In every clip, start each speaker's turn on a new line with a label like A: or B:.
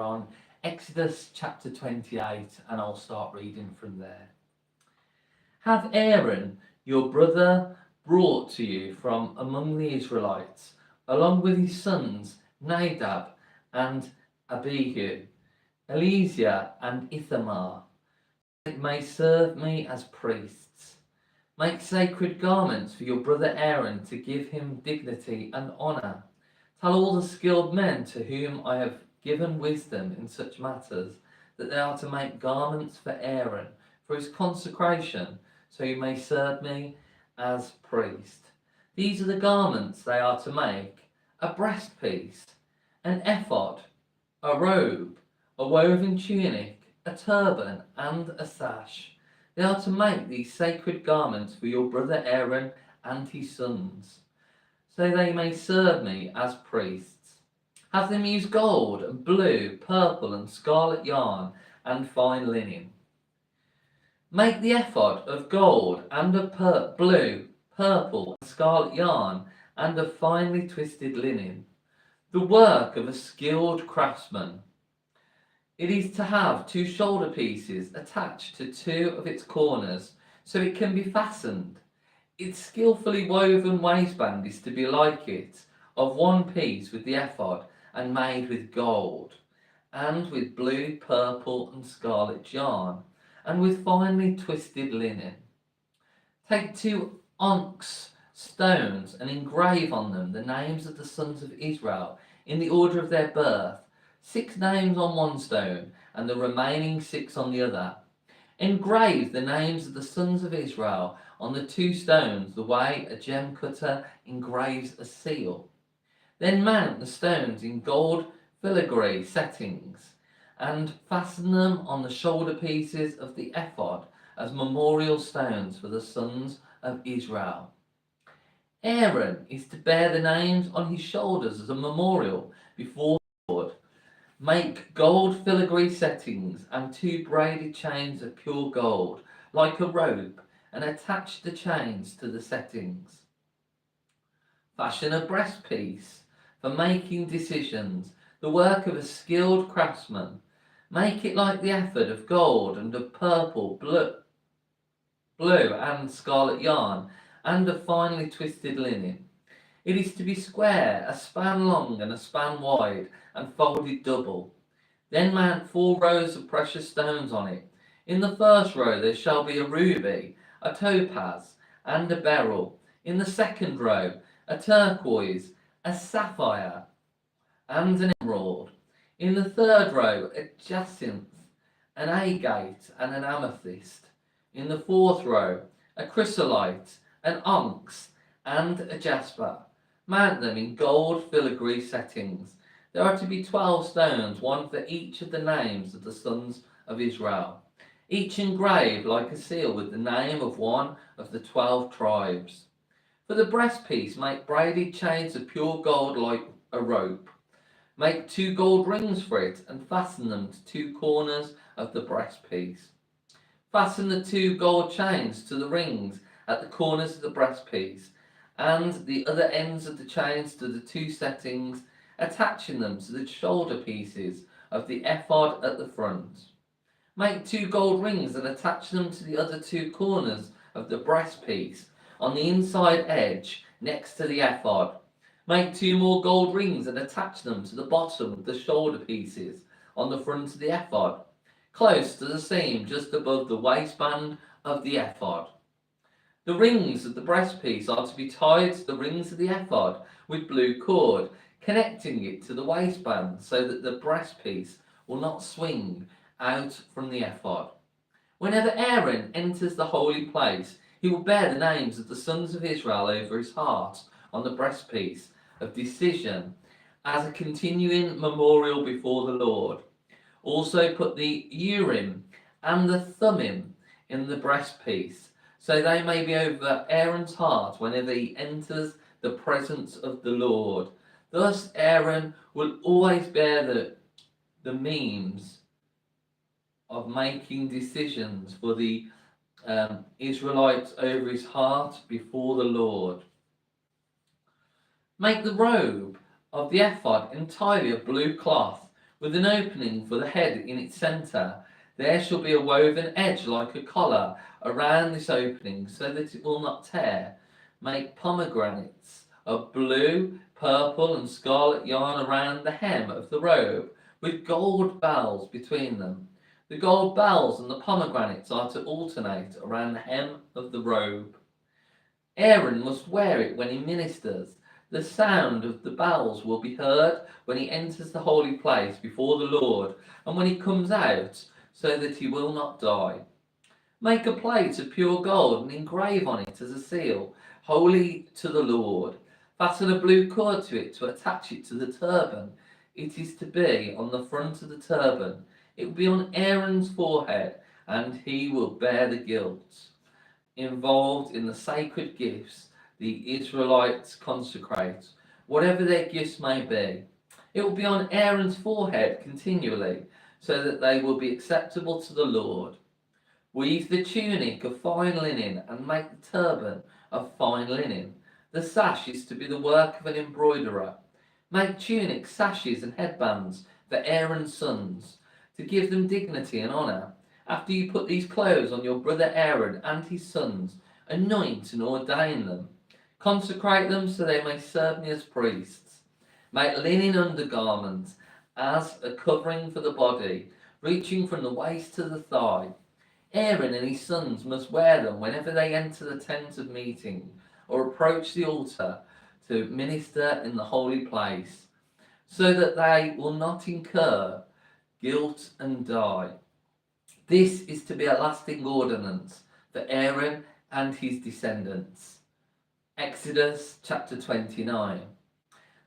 A: on Exodus chapter 28, and I'll start reading from there. Have Aaron, your brother, brought to you from among the Israelites, along with his sons Nadab and Abihu, Eleazar and Ithamar. They may serve me as priests. Make sacred garments for your brother Aaron to give him dignity and honour. Tell all the skilled men to whom I have given wisdom in such matters that they are to make garments for Aaron for his consecration, so he may serve me as priest. These are the garments they are to make: a breastpiece, an ephod, a robe, a woven tunic, a turban, and a sash. They are to make these sacred garments for your brother Aaron and his sons, so they may serve me as priests. Have them use gold and blue, purple and scarlet yarn and fine linen. Make the ephod of gold and of blue, purple and scarlet yarn and of finely twisted linen, the work of a skilled craftsman. It is to have 2 shoulder pieces attached to 2 of its corners, so it can be fastened. Its skillfully woven waistband is to be like it, of one piece with the ephod, and made with gold, and with blue, purple, and scarlet yarn, and with finely twisted linen. Take 2 onyx stones and engrave on them the names of the sons of Israel in the order of their birth, 6 names on one stone, and the remaining 6 on the other. Engrave the names of the sons of Israel on the 2 stones, the way a gem cutter engraves a seal. Then mount the stones in gold filigree settings, and fasten them on the shoulder pieces of the ephod as memorial stones for the sons of Israel. Aaron is to bear the names on his shoulders as a memorial before the Lord. Make gold filigree settings and 2 braided chains of pure gold, like a rope, and attach the chains to the settings. Fashion a breastpiece for making decisions, the work of a skilled craftsman. Make it like the ephod of gold and of purple, blue and scarlet yarn, and of finely twisted linen. It is to be square, a span long and a span wide, and folded double. Then mount 4 rows of precious stones on it. In the first row there shall be a ruby, a topaz, and a beryl. In the second row a turquoise, a sapphire, and an emerald. In the third row a jacinth, an agate, and an amethyst. In the fourth row a chrysolite, an onyx, and a jasper. Mount them in gold filigree settings. There are to be 12 stones, 1 for each of the names of the sons of Israel, each engraved like a seal with the name of one of the 12 tribes. For the breastpiece, make braided chains of pure gold like a rope. Make 2 gold rings for it and fasten them to 2 corners of the breastpiece. Fasten the 2 gold chains to the rings at the corners of the breastpiece, and the other ends of the chains to the 2 settings, attaching them to the shoulder pieces of the ephod at the front. Make 2 gold rings and attach them to the other 2 corners of the breastpiece on the inside edge next to the ephod. Make 2 more gold rings and attach them to the bottom of the shoulder pieces on the front of the ephod, close to the seam just above the waistband of the ephod. The rings of the breastpiece are to be tied to the rings of the ephod with blue cord, connecting it to the waistband so that the breastpiece will not swing out from the ephod. Whenever Aaron enters the holy place, he will bear the names of the sons of Israel over his heart on the breastpiece of decision as a continuing memorial before the Lord. Also put the Urim and the Thummim in the breastpiece, so they may be over Aaron's heart whenever he enters the presence of the Lord. Thus Aaron will always bear the means of making decisions for the Israelites over his heart before the Lord. Make the robe of the ephod entirely of blue cloth with an opening for the head in its centre. There shall be a woven edge like a collar around this opening, so that it will not tear. Make pomegranates of blue, purple, and scarlet yarn around the hem of the robe, with gold bells between them. The gold bells and the pomegranates are to alternate around the hem of the robe. Aaron must wear it when he ministers. The sound of the bells will be heard when he enters the holy place before the Lord, and when he comes out, so that he will not die. Make a plate of pure gold and engrave on it as a seal, holy to the Lord. Fasten a blue cord to it to attach it to the turban. It is to be on the front of the turban. It will be on Aaron's forehead, and he will bear the guilt involved in the sacred gifts the Israelites consecrate, whatever their gifts may be. It will be on Aaron's forehead continually, so that they will be acceptable to the Lord. Weave the tunic of fine linen and make the turban of fine linen. The sash is to be the work of an embroiderer. Make tunics, sashes, and headbands for Aaron's sons, to give them dignity and honour. After you put these clothes on your brother Aaron and his sons, anoint and ordain them. Consecrate them so they may serve me as priests. Make linen undergarments as a covering for the body, reaching from the waist to the thigh. Aaron and his sons must wear them whenever they enter the tent of meeting or approach the altar to minister in the holy place, so that they will not incur guilt and die. This is to be a lasting ordinance for Aaron and his descendants. Exodus chapter 29.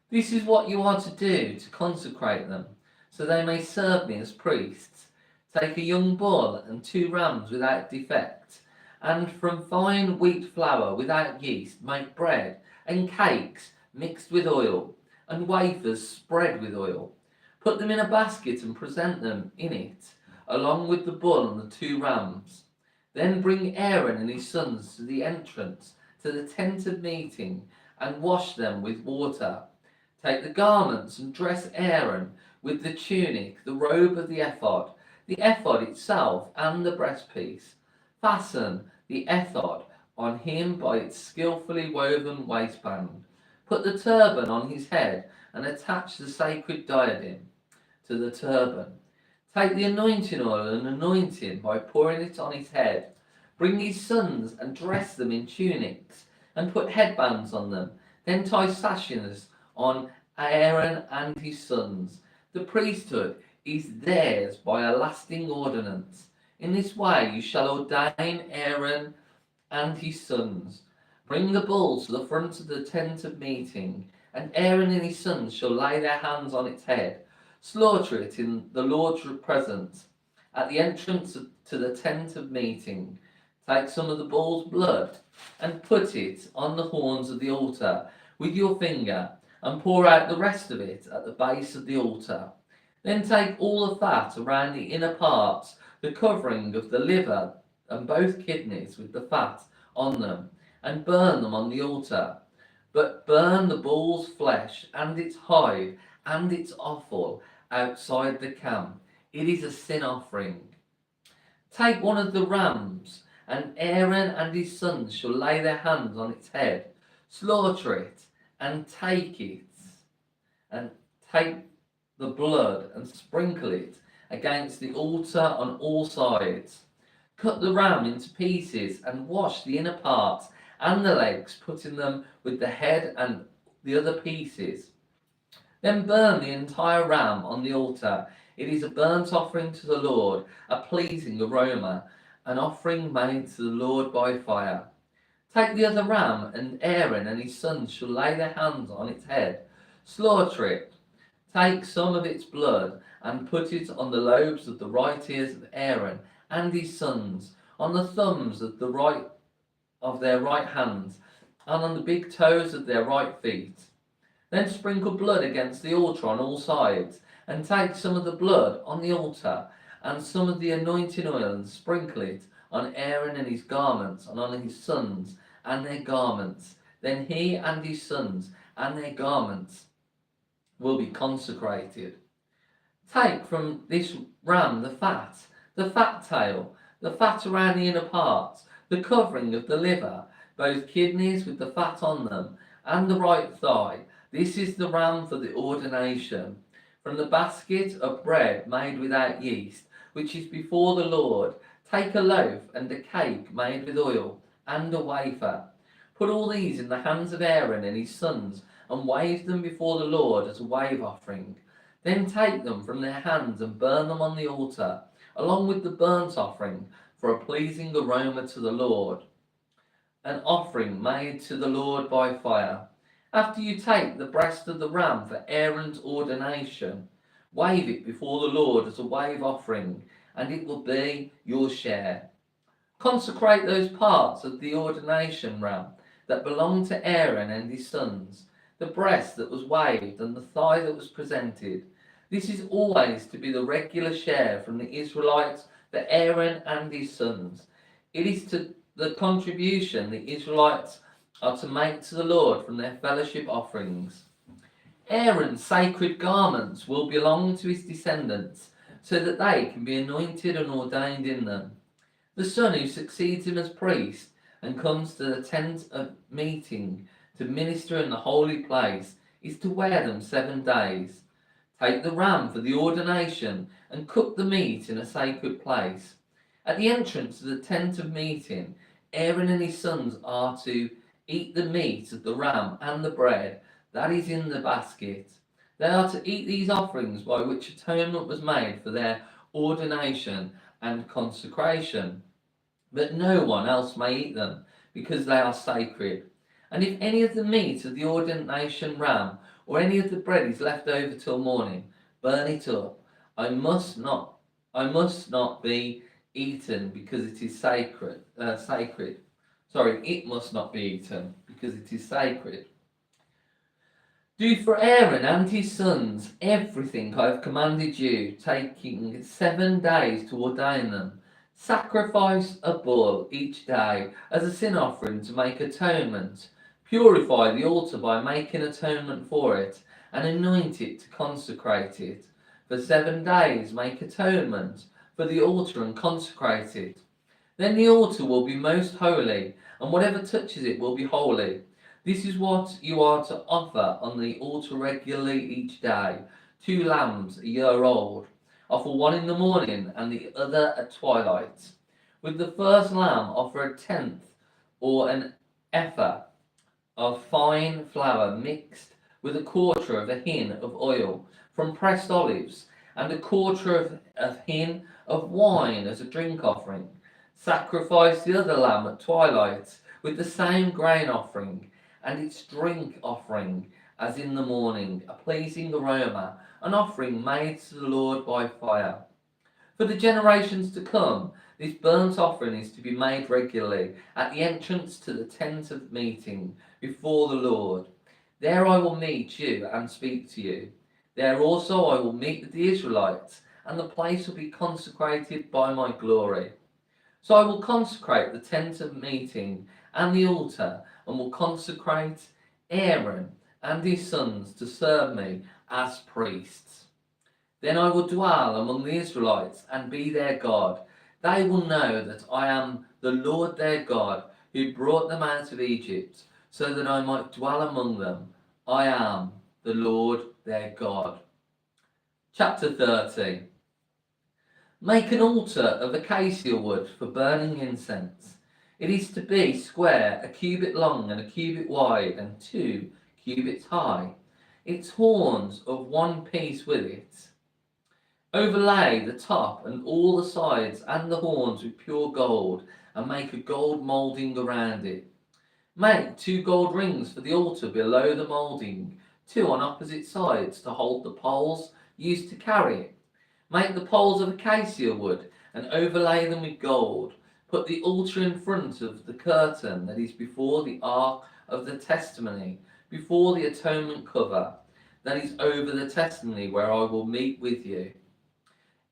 A: This is what you are to do to consecrate them, so they may serve me as priests. Take a young bull and 2 rams without defect, and from fine wheat flour without yeast make bread and cakes mixed with oil, and wafers spread with oil. Put them in a basket and present them in it, along with the bull and the 2 rams. Then bring Aaron and his sons to the entrance to the tent of meeting and wash them with water. Take the garments and dress Aaron with the tunic, the robe of the ephod itself, and the breastpiece. Fasten the ephod on him by its skillfully woven waistband. Put the turban on his head and attach the sacred diadem to the turban. Take the anointing oil and anoint him by pouring it on his head. Bring his sons and dress them in tunics and put headbands on them. Then tie sashes on Aaron and his sons. The priesthood is theirs by a lasting ordinance. In this way you shall ordain Aaron and his sons. Bring the bull to the front of the tent of meeting, and Aaron and his sons shall lay their hands on its head. Slaughter it in the Lord's presence at the entrance to the tent of meeting. Take some of the bull's blood and put it on the horns of the altar with your finger, and pour out the rest of it at the base of the altar. Then take all the fat around the inner parts, the covering of the liver and both kidneys with the fat on them, and burn them on the altar. But burn the bull's flesh and its hide and its offal outside the camp. It is a sin offering. Take one of the rams, and Aaron and his sons shall lay their hands on its head. Slaughter it, and take the blood and sprinkle it against the altar on all sides. Cut the ram into pieces and wash the inner parts and the legs, putting them with the head and the other pieces. Then burn the entire ram on the altar. It is a burnt offering to the Lord, a pleasing aroma, an offering made to the Lord by fire. Take the other ram, and Aaron and his sons shall lay their hands on its head. Slaughter it. Take some of its blood and put it on the lobes of the right ears of Aaron and his sons, on the thumbs of their right hands, and on the big toes of their right feet. Then sprinkle blood against the altar on all sides, and take some of the blood on the altar and some of the anointing oil, and sprinkle it on Aaron and his garments, and on his sons and their garments. Then he and his sons and their garments will be consecrated. Take from this ram the fat tail, the fat around the inner parts, the covering of the liver, both kidneys with the fat on them, and the right thigh. This is the ram for the ordination. From the basket of bread made without yeast, which is before the Lord, take a loaf and a cake made with oil, and a wafer. Put all these in the hands of Aaron and his sons, and wave them before the Lord as a wave offering. Then take them from their hands and burn them on the altar, along with the burnt offering, for a pleasing aroma to the Lord, an offering made to the Lord by fire. After you take the breast of the ram for Aaron's ordination, wave it before the Lord as a wave offering, and it will be your share. Consecrate those parts of the ordination ram that belonged to Aaron and his sons, the breast that was waved and the thigh that was presented. This is always to be the regular share from the Israelites for Aaron and his sons. It is to the contribution the Israelites are to make to the Lord from their fellowship offerings. Aaron's sacred garments will belong to his descendants, so that they can be anointed and ordained in them. The son who succeeds him as priest and comes to the tent of meeting to minister in the holy place is to wear them 7 days. Take the ram for the ordination and cook the meat in a sacred place. At the entrance to the tent of meeting, Aaron and his sons are to eat the meat of the ram and the bread that is in the basket. They are to eat these offerings by which atonement was made for their ordination and consecration. But no one else may eat them, because they are sacred. And if any of the meat of the ordination ram or any of the bread is left over till morning, burn it up. I must not be eaten because it is sacred. It must not be eaten because it is sacred. Do for Aaron and his sons everything I have commanded you, taking 7 days to ordain them. Sacrifice a bull each day as a sin offering to make atonement. Purify the altar by making atonement for it, and anoint it to consecrate it. For 7 days make atonement for the altar and consecrate it. Then the altar will be most holy, and whatever touches it will be holy. This is what you are to offer on the altar regularly each day: 2 lambs a year old. Offer one in the morning and the other at twilight. With the first lamb offer a tenth or an ephah of fine flour mixed with a quarter of a hin of oil from pressed olives, and a quarter of a hin of wine as a drink offering. Sacrifice the other lamb at twilight with the same grain offering and its drink offering as in the morning, a pleasing aroma, an offering made to the Lord by fire. For the generations to come, this burnt offering is to be made regularly at the entrance to the tent of meeting before the Lord. There I will meet you and speak to you. There also I will meet with the Israelites, and the place will be consecrated by my glory. So I will consecrate the tent of meeting and the altar, and will consecrate Aaron and his sons to serve me as priests. Then I will dwell among the Israelites and be their God. They will know that I am the Lord their God, who brought them out of Egypt, so that I might dwell among them. I am the Lord their God. Chapter 30. Make an altar of acacia wood for burning incense. It is to be square, a cubit long and a cubit wide, and 2 cubits high. Its horns of one piece with it. Overlay the top and all the sides and the horns with pure gold, and make a gold moulding around it. Make 2 gold rings for the altar below the moulding, 2 on opposite sides to hold the poles used to carry it. Make the poles of acacia wood and overlay them with gold. Put the altar in front of the curtain that is before the ark of the testimony, before the atonement cover that is over the testimony, where I will meet with you.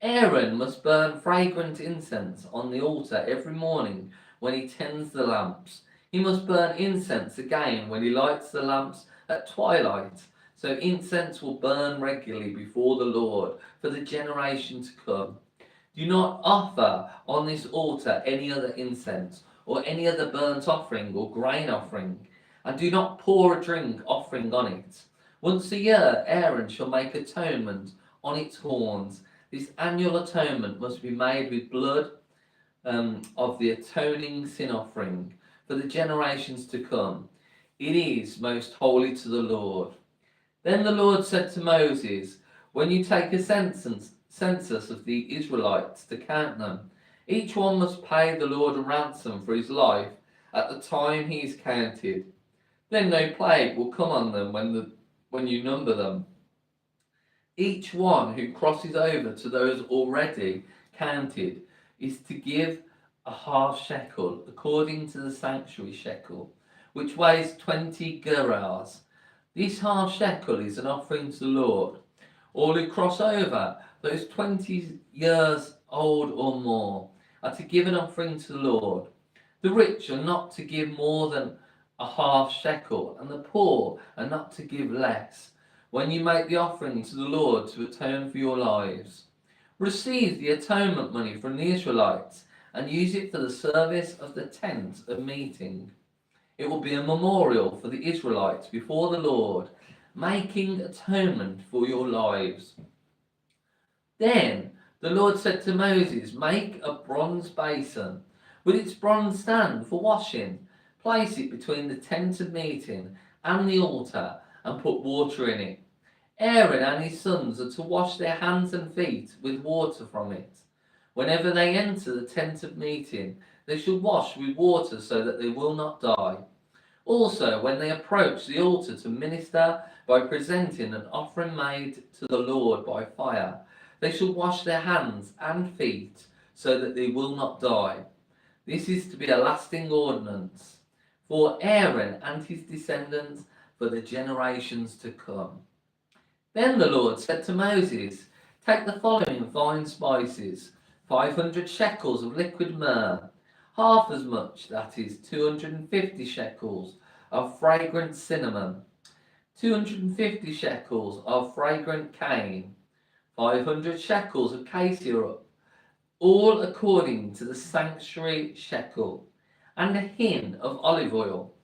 A: Aaron must burn fragrant incense on the altar every morning when he tends the lamps. He must burn incense again when he lights the lamps at twilight, So incense will burn regularly before the Lord for the generation to come. Do not offer on this altar any other incense or any other burnt offering or grain offering, and do not pour a drink offering on it. Once a year Aaron shall make atonement on its horns. This annual atonement must be made with blood of the atoning sin offering for the generations to come. It is most holy to the Lord. Then the Lord said to Moses, when you take a census of the Israelites to count them, each one must pay the Lord a ransom for his life at the time he is counted. Then no plague will come on them when you number them. Each one who crosses over to those already counted is to give a half shekel according to the sanctuary shekel, which weighs 20 gerahs. This half shekel is an offering to the Lord. All who cross over, those 20 years old or more, are to give an offering to the Lord. The rich are not to give more than a half shekel, and the poor are not to give less, when you make the offering to the Lord to atone for your lives. Receive the atonement money from the Israelites and use it for the service of the tent of meeting. It will be a memorial for the Israelites before the Lord, making atonement for your lives. Then the Lord said to Moses, make a bronze basin with its bronze stand for washing. Place it between the tent of meeting and the altar and put water in it. Aaron and his sons are to wash their hands and feet with water from it. Whenever they enter the tent of meeting, they shall wash with water so that they will not die. Also, when they approach the altar to minister by presenting an offering made to the Lord by fire, they shall wash their hands and feet so that they will not die. This is to be a lasting ordinance for Aaron and his descendants for the generations to come. Then the Lord said to Moses, take the following fine spices, 500 shekels of liquid myrrh, half as much, that is 250 shekels, of fragrant cinnamon, 250 shekels of fragrant cane, 500 shekels of cassia, all according to the sanctuary shekel, and a hin of olive oil.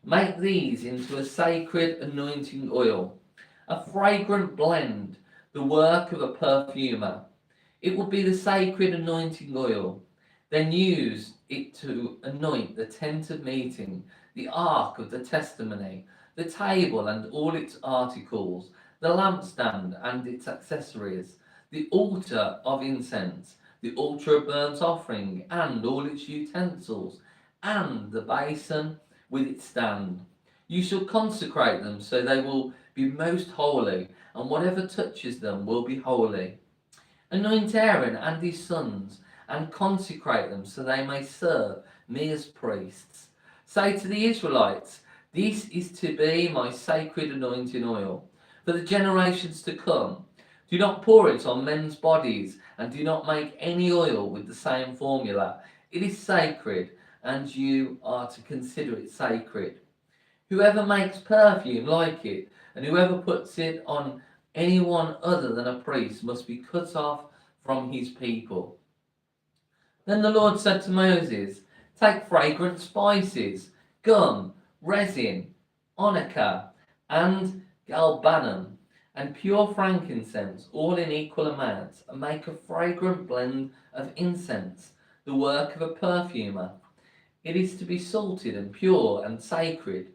A: Make these into a sacred anointing oil, a fragrant blend, the work of a perfumer. It will be the sacred anointing oil. Then use it to anoint the tent of meeting, the ark of the testimony, the table and all its articles, the lampstand and its accessories, the altar of incense, the altar of burnt offering and all its utensils, and the basin with its stand. You shall consecrate them so they will be most holy, and whatever touches them will be holy. Anoint Aaron and his sons, and consecrate them so they may serve me as priests. Say to the Israelites, this is to be my sacred anointing oil for the generations to come. Do not pour it on men's bodies, and do not make any oil with the same formula. It is sacred, and you are to consider it sacred. Whoever makes perfume like it, and whoever puts it on anyone other than a priest, must be cut off from his people. Then the Lord said to Moses, take fragrant spices, gum, resin, onycha, and galbanum, and pure frankincense, all in equal amounts, and make a fragrant blend of incense, the work of a perfumer. It is to be salted and pure and sacred.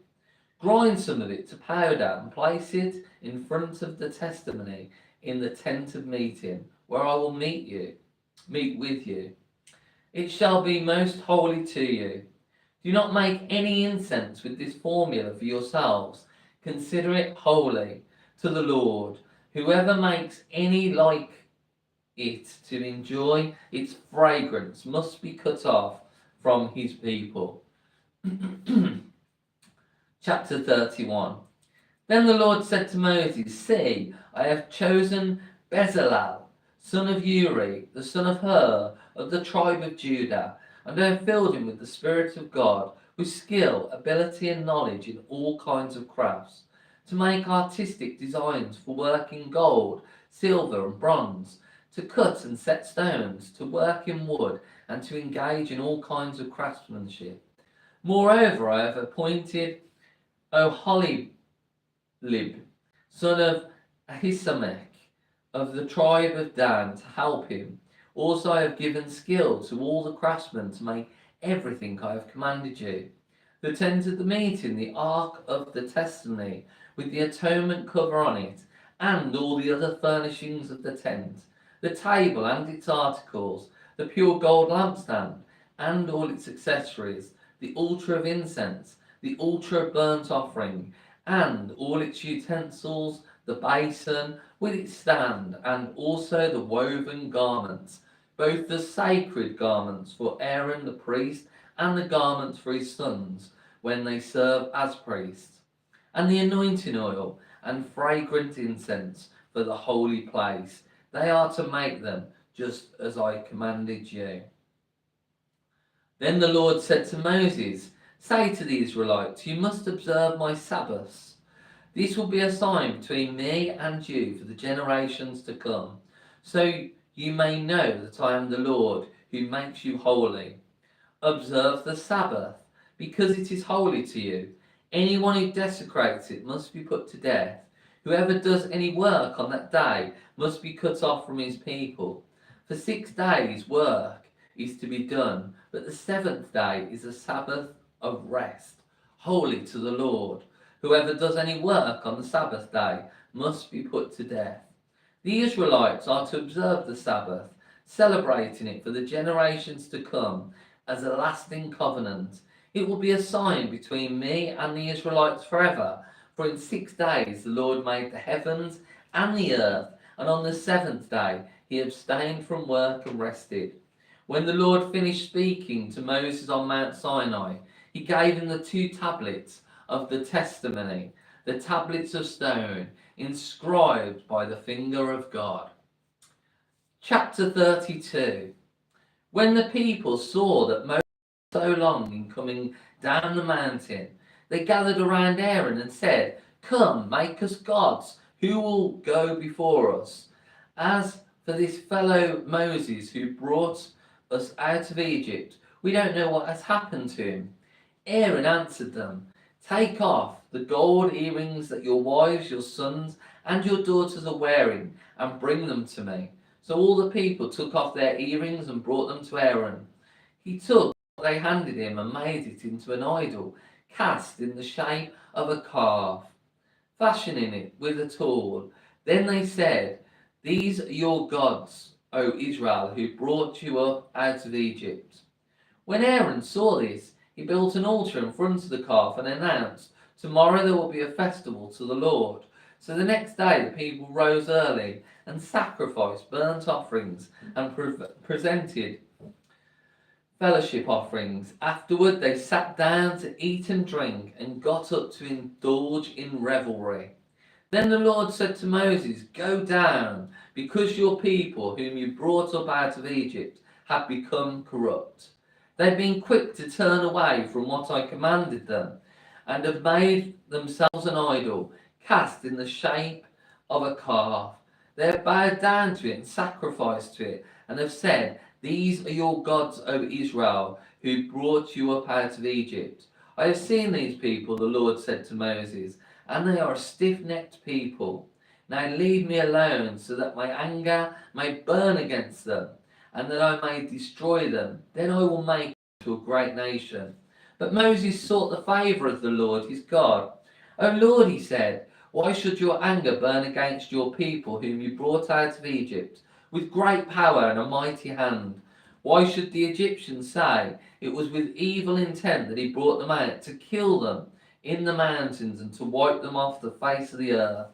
A: Grind some of it to powder and place it in front of the testimony in the tent of meeting, where I will meet with you. It shall be most holy to you. Do not make any incense with this formula for yourselves. Consider it holy to the Lord. Whoever makes any like it to enjoy its fragrance must be cut off from his people. Chapter 31. Then the Lord said to Moses, see, I have chosen Bezalel, son of Uri, the son of Hur, of the tribe of Judah, and I have filled him with the Spirit of God, with skill, ability, and knowledge in all kinds of crafts, to make artistic designs for work in gold, silver, and bronze, to cut and set stones, to work in wood, and to engage in all kinds of craftsmanship. Moreover, I have appointed Oholibib, son of Ahisamach, of the tribe of Dan, to help him. Also, I have given skill to all the craftsmen to make everything I have commanded you. The tent of the meeting, the ark of the testimony, with the atonement cover on it, and all the other furnishings of the tent, the table and its articles, the pure gold lampstand, and all its accessories, the altar of incense, the altar of burnt offering, and all its utensils, the basin with its stand, and also the woven garments, both the sacred garments for Aaron the priest, and the garments for his sons, when they serve as priests, and the anointing oil, and fragrant incense for the holy place. They are to make them just as I commanded you. Then the Lord said to Moses, say to the Israelites, you must observe my Sabbaths. This will be a sign between me and you for the generations to come, so you may know that I am the Lord who makes you holy. Observe the Sabbath, because it is holy to you. Anyone who desecrates it must be put to death. Whoever does any work on that day must be cut off from his people. For 6 days work is to be done, but the 7th day is a Sabbath of rest, holy to the Lord. Whoever does any work on the Sabbath day must be put to death. The Israelites are to observe the Sabbath, celebrating it for the generations to come as a lasting covenant. It will be a sign between me and the Israelites forever, for in 6 days the Lord made the heavens and the earth, and on the 7th day he abstained from work and rested. When the Lord finished speaking to Moses on Mount Sinai, he gave him the 2 tablets of the testimony, the tablets of stone, inscribed by the finger of God. Chapter 32. When the people saw that Moses was so long in coming down the mountain, they gathered around Aaron and said, come, make us gods, who will go before us. As for this fellow Moses who brought us out of Egypt, we don't know what has happened to him. Aaron answered them, take off the gold earrings that your wives, your sons, and your daughters are wearing, and bring them to me. So all the people took off their earrings and brought them to Aaron. He took what they handed him and made it into an idol, cast in the shape of a calf, fashioning it with a tool. Then they said, these are your gods, O Israel, who brought you up out of Egypt. When Aaron saw this, he built an altar in front of the calf and announced, tomorrow there will be a festival to the Lord. So the next day the people rose early and sacrificed burnt offerings and presented fellowship offerings. Afterward they sat down to eat and drink and got up to indulge in revelry. Then the Lord said to Moses, go down, because your people whom you brought up out of Egypt have become corrupt. They've been quick to turn away from what I commanded them, and have made themselves an idol, cast in the shape of a calf. They have bowed down to it and sacrificed to it, and have said, these are your gods, O Israel, who brought you up out of Egypt. I have seen these people, the Lord said to Moses, and they are a stiff-necked people. Now leave me alone, so that my anger may burn against them, and that I may destroy them. Then I will make you a great nation. But Moses sought the favour of the Lord his God. O Lord, he said, why should your anger burn against your people whom you brought out of Egypt with great power and a mighty hand? Why should the Egyptians say it was with evil intent that he brought them out to kill them in the mountains and to wipe them off the face of the earth?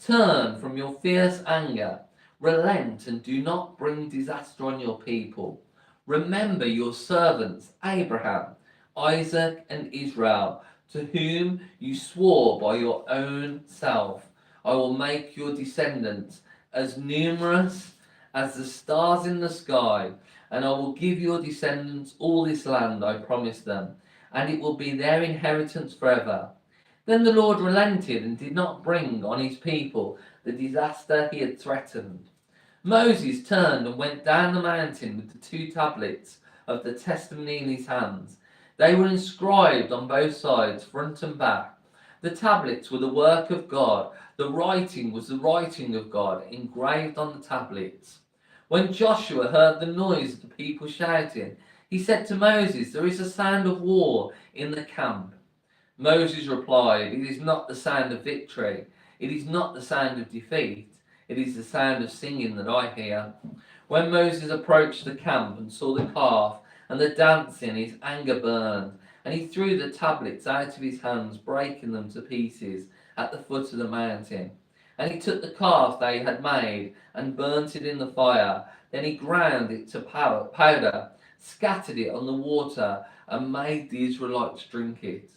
A: Turn from your fierce anger, relent, and do not bring disaster on your people. Remember your servants Abraham, Isaac, and Israel, to whom you swore by your own self, I will make your descendants as numerous as the stars in the sky, and I will give your descendants all this land I promised them, and it will be their inheritance forever. Then the Lord relented and did not bring on his people the disaster he had threatened. Moses turned and went down the mountain with the 2 tablets of the testimony in his hands. They were inscribed on both sides, front and back. The tablets were the work of God. The writing was the writing of God, engraved on the tablets. When Joshua heard the noise of the people shouting, he said to Moses, "There is a sound of war in the camp." Moses replied, "It is not the sound of victory. It is not the sound of defeat. It is the sound of singing that I hear." When Moses approached the camp and saw the calf and the dancing, his anger burned, and he threw the tablets out of his hands, breaking them to pieces at the foot of the mountain. And he took the calf they had made and burnt it in the fire. Then he ground it to powder, scattered it on the water, and made the Israelites drink it.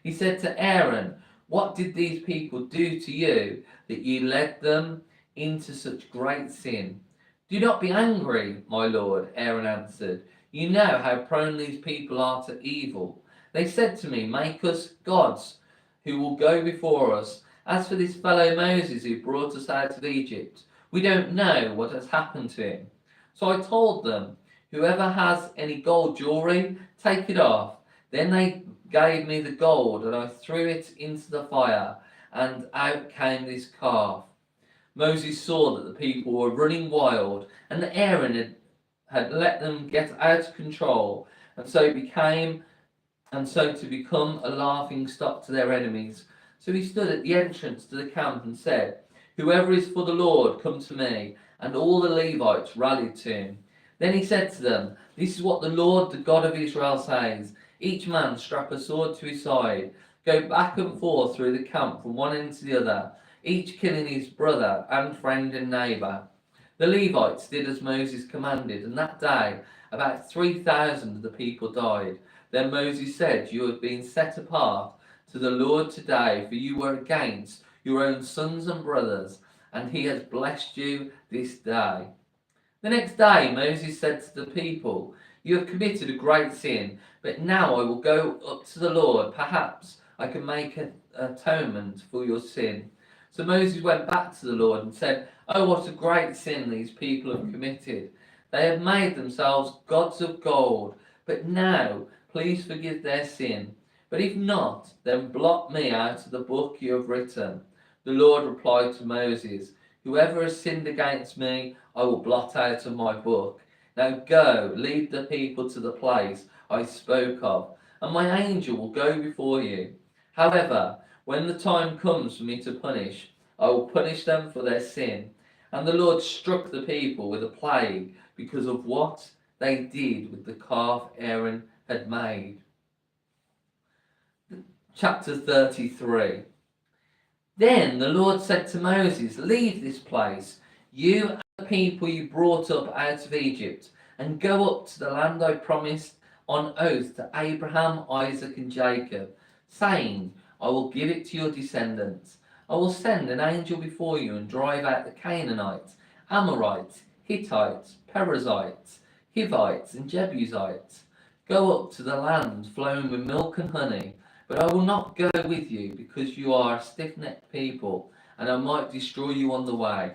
A: He said to Aaron, "What did these people do to you that you led them into such great sin?" "Do not be angry, my lord," Aaron answered. "You know how prone these people are to evil. They said to me, 'Make us gods who will go before us.' As for this fellow Moses who brought us out of Egypt, we don't know what has happened to him." So I told them, "Whoever has any gold jewelry, take it off." Then they gave me the gold, and I threw it into the fire, and out came this calf. Moses saw that the people were running wild, and that Aaron had let them get out of control, and to become a laughing stock to their enemies. So he stood at the entrance to the camp and said, "Whoever is for the Lord, come to me." And all the Levites rallied to him. Then he said to them, "This is what the Lord, the God of Israel, says. Each man strap a sword to his side. Go back and forth through the camp from one end to the other, each killing his brother and friend and neighbour." The Levites did as Moses commanded, and that day about 3,000 of the people died. Then Moses said, "You have been set apart to the Lord today, for you were against your own sons and brothers, and he has blessed you this day." The next day Moses said to the people, "You have committed a great sin, but now I will go up to the Lord. Perhaps I can make an atonement for your sin." So Moses went back to the Lord and said, "Oh, what a great sin these people have committed. They have made themselves gods of gold. But now, please forgive their sin. But if not, then blot me out of the book you have written." The Lord replied to Moses, "Whoever has sinned against me, I will blot out of my book. Now go, lead the people to the place I spoke of, and my angel will go before you. However, when the time comes for me to punish, I will punish them for their sin." And the Lord struck the people with a plague because of what they did with the calf Aaron had made. Chapter 33. Then the Lord said to Moses, "Leave this place, you and the people you brought up out of Egypt, and go up to the land I promised on oath to Abraham, Isaac, and Jacob, saying, 'I will give it to your descendants.' I will send an angel before you and drive out the Canaanites, Amorites, Hittites, Perizzites, Hivites, and Jebusites. Go up to the land flowing with milk and honey, but I will not go with you, because you are a stiff-necked people, and I might destroy you on the way."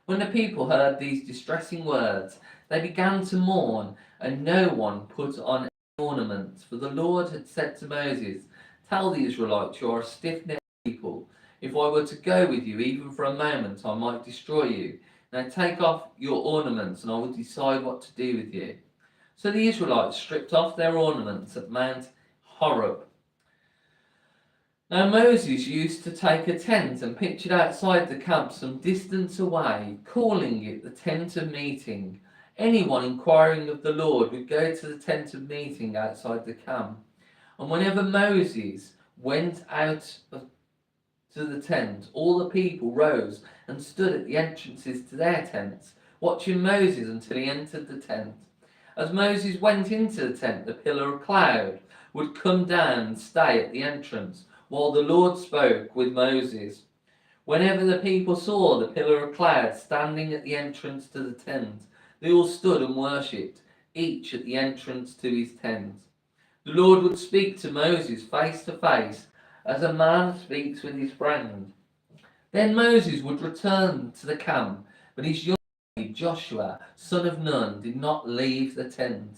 A: When the people heard these distressing words, they began to mourn, and no one put on any ornaments, for the Lord had said to Moses, "Tell the Israelites, you are a stiff-necked people. If I were to go with you even for a moment, I might destroy you. Now take off your ornaments, and I will decide what to do with you." So the Israelites stripped off their ornaments at Mount Horeb. Now Moses used to take a tent and pitch it outside the camp some distance away, calling it the tent of meeting. Anyone inquiring of the Lord would go to the tent of meeting outside the camp. And whenever Moses went out to the tent, all the people rose and stood at the entrances to their tents, watching Moses until he entered the tent. As Moses went into the tent, the pillar of cloud would come down and stay at the entrance, while the Lord spoke with Moses. Whenever the people saw the pillar of cloud standing at the entrance to the tent, they all stood and worshipped, each at the entrance to his tent. The Lord would speak to Moses face to face, as a man speaks with his friend. Then Moses would return to the camp, but his young brother Joshua, son of Nun, did not leave the tent.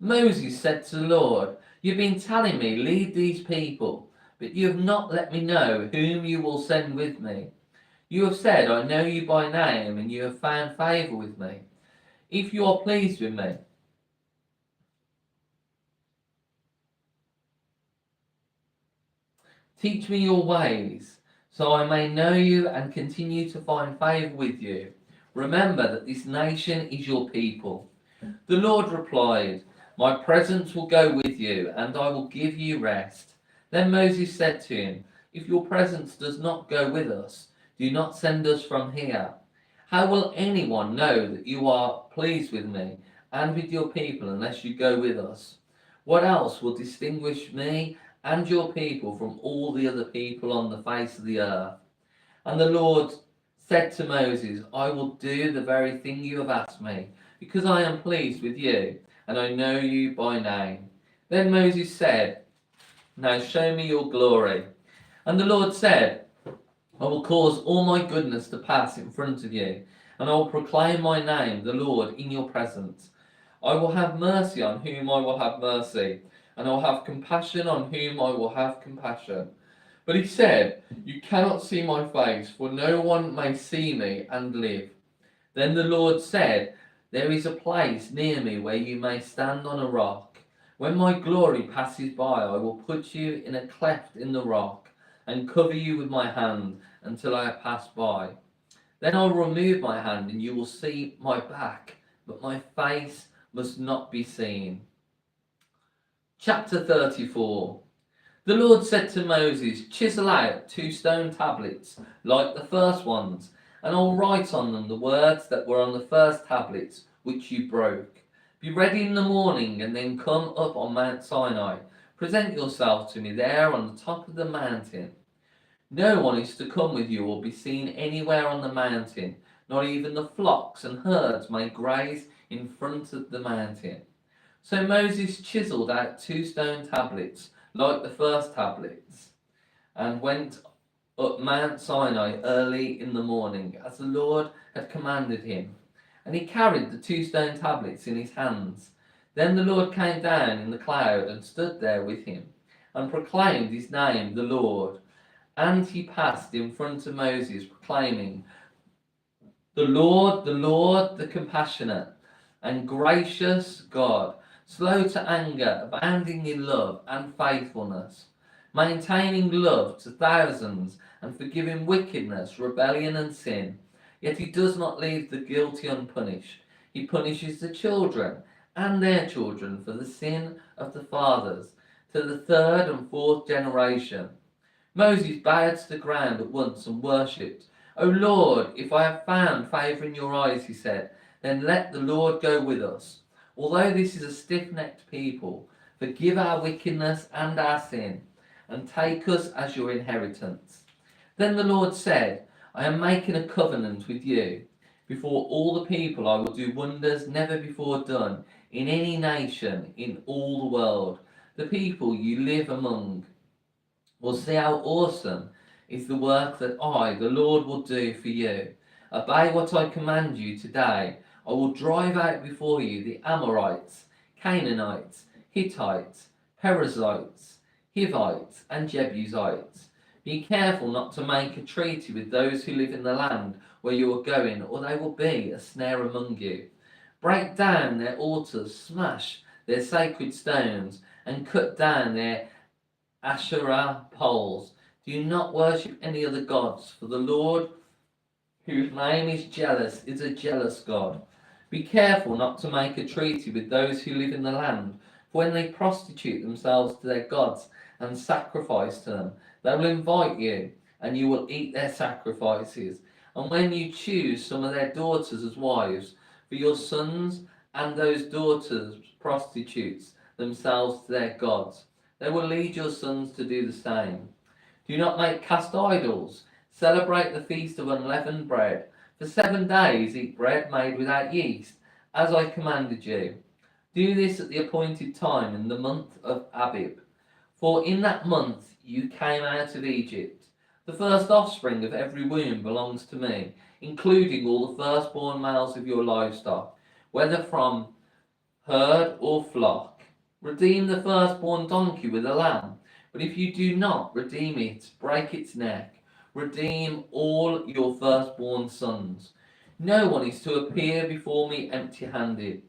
A: Moses said to the Lord, "You've been telling me, lead these people, but you have not let me know whom you will send with me. You have said, I know you by name, and you have found favor with me. If you are pleased with me, teach me your ways, so I may know you and continue to find favor with you. Remember that this nation is your people." The Lord replied, "My presence will go with you, and I will give you rest." Then Moses said to him, "If your presence does not go with us, do not send us from here. How will anyone know that you are pleased with me and with your people unless you go with us? What else will distinguish me and your people from all the other people on the face of the earth?" And the Lord said to Moses, "I will do the very thing you have asked me, because I am pleased with you, and I know you by name." Then Moses said, "Now show me your glory." And the Lord said, "I will cause all my goodness to pass in front of you, and I will proclaim my name, the Lord, in your presence. I will have mercy on whom I will have mercy, and I will have compassion on whom I will have compassion." But he said, "You cannot see my face, for no one may see me and live." Then the Lord said, "There is a place near me where you may stand on a rock. When my glory passes by, I will put you in a cleft in the rock and cover you with my hand until I have passed by. Then I will remove my hand and you will see my back, but my face must not be seen." Chapter 34. The Lord said to Moses, "Chisel out 2 stone tablets like the first ones, and I'll write on them the words that were on the first tablets which you broke. Be ready in the morning and then come up on Mount Sinai. Present yourself to me there on the top of the mountain. No one is to come with you or be seen anywhere on the mountain, not even the flocks and herds may graze in front of the mountain." So Moses chiseled out 2 stone tablets like the first tablets, and went up Mount Sinai early in the morning, as the Lord had commanded him. And he carried the 2 stone tablets in his hands. Then the Lord came down in the cloud and stood there with him, and proclaimed his name, the Lord. And he passed in front of Moses, proclaiming, the Lord, the compassionate and gracious God, slow to anger, abounding in love and faithfulness, maintaining love to thousands, and forgiving wickedness, rebellion, and sin. Yet he does not leave the guilty unpunished. He punishes the children and their children for the sin of the fathers, to the 3rd and 4th generation. Moses bowed to the ground at once and worshipped. "O Lord, if I have found favour in your eyes," he said, "then let the Lord go with us. Although this is a stiff-necked people, forgive our wickedness and our sin, and take us as your inheritance." Then the Lord said, "I am making a covenant with you. Before all the people I will do wonders never before done in any nation in all the world. The people you live among will see how awesome is the work that I, the Lord, will do for you. Obey what I command you today. I will drive out before you the Amorites, Canaanites, Hittites, Perizzites, Hivites, and Jebusites. Be careful not to make a treaty with those who live in the land where you are going, or they will be a snare among you. Break down their altars, smash their sacred stones, and cut down their Asherah poles. Do not worship any other gods, for the Lord, whose name is jealous, is a jealous God. Be careful not to make a treaty with those who live in the land, for when they prostitute themselves to their gods and sacrifice to them, they will invite you, and you will eat their sacrifices. And when you choose some of their daughters as wives for your sons, and those daughters prostitutes themselves to their gods, they will lead your sons to do the same. Do not make cast idols. Celebrate the feast of unleavened bread. For 7 days eat bread made without yeast, as I commanded you. Do this at the appointed time in the month of Abib. For in that month you came out of Egypt. The first offspring of every womb belongs to me, including all the firstborn males of your livestock, whether from herd or flock. Redeem the firstborn donkey with a lamb, but if you do not redeem it, break its neck. Redeem all your firstborn sons. No one is to appear before me empty-handed.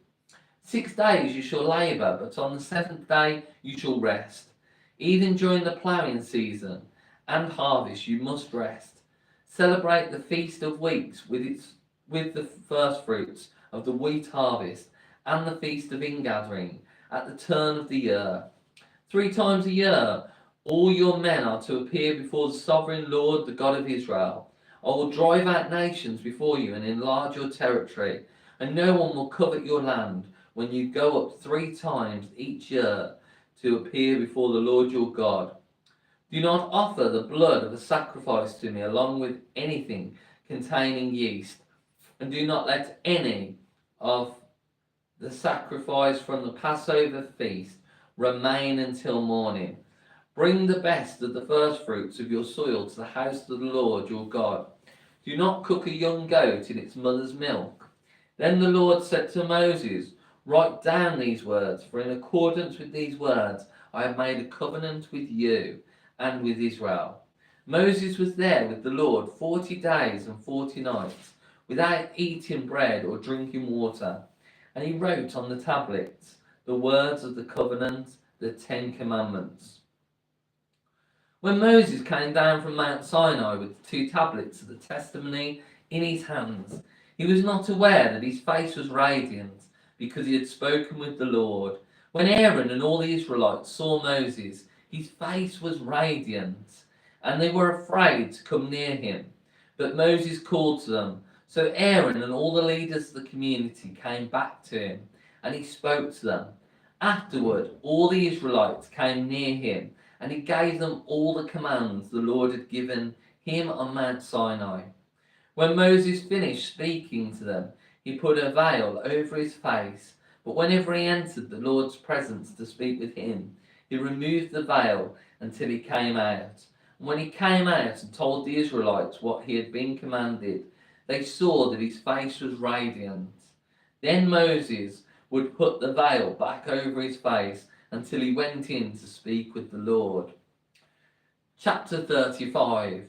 A: 6 days you shall labour, but on the seventh day you shall rest. Even during the ploughing season and harvest you must rest. Celebrate the Feast of Weeks with the first fruits of the wheat harvest and the Feast of Ingathering at the turn of the year. 3 times a year all your men are to appear before the sovereign Lord, the God of Israel. I will drive out nations before you and enlarge your territory, and no one will covet your land when you go up 3 times each year to appear before the Lord your God. Do not offer the blood of a sacrifice to me along with anything containing yeast, and do not let any of the sacrifice from the Passover feast remain until morning. Bring the best of the first fruits of your soil to the house of the Lord your God. Do not cook a young goat in its mother's milk. Then the Lord said to Moses, write down these words, for in accordance with these words I have made a covenant with you and with Israel. Moses was there with the Lord 40 days and 40 nights, without eating bread or drinking water. And he wrote on the tablets the words of the covenant, the 10 commandments. When Moses came down from Mount Sinai with the 2 tablets of the testimony in his hands, he was not aware that his face was radiant, because he had spoken with the Lord. When Aaron and all the Israelites saw Moses, his face was radiant, and they were afraid to come near him. But Moses called to them. So Aaron and all the leaders of the community came back to him, and he spoke to them. Afterward, all the Israelites came near him, and he gave them all the commands the Lord had given him on Mount Sinai. When Moses finished speaking to them, he put a veil over his face, but whenever he entered the Lord's presence to speak with him, he removed the veil until he came out. And when he came out and told the Israelites what he had been commanded, they saw that his face was radiant. Then Moses would put the veil back over his face until he went in to speak with the Lord. Chapter 35.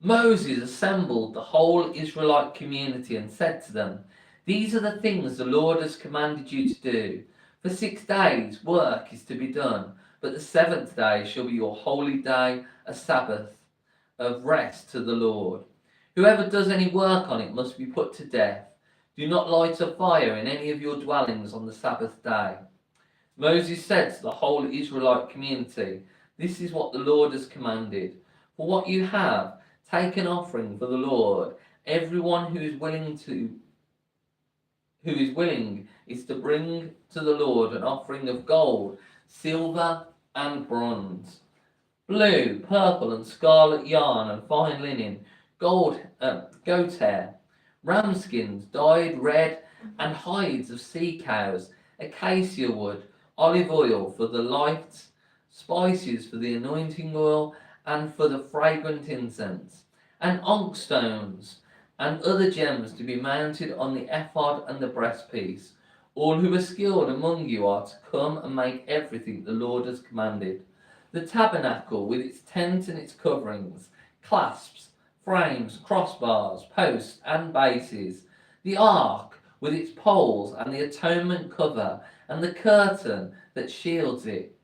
A: Moses assembled the whole Israelite community and said to them, these are the things the Lord has commanded you to do. For 6 days work is to be done, but the 7th day shall be your holy day, a Sabbath of rest to the Lord. Whoever does any work on it must be put to death. Do not light a fire in any of your dwellings on the Sabbath day. Moses said to the whole Israelite community, this is what the Lord has commanded. For what you have, take an offering for the Lord. Everyone who is willing is to bring to the Lord an offering of gold, silver, and bronze, blue, purple, and scarlet yarn and fine linen, goat hair, ram skins dyed red, and hides of sea cows, acacia wood, olive oil for the light, spices for the anointing oil, and for the fragrant incense, and onyx stones, and other gems to be mounted on the ephod and the breastpiece. All who are skilled among you are to come and make everything the Lord has commanded. The tabernacle with its tent and its coverings, clasps, frames, crossbars, posts, and bases. The ark with its poles and the atonement cover, and the curtain that shields it.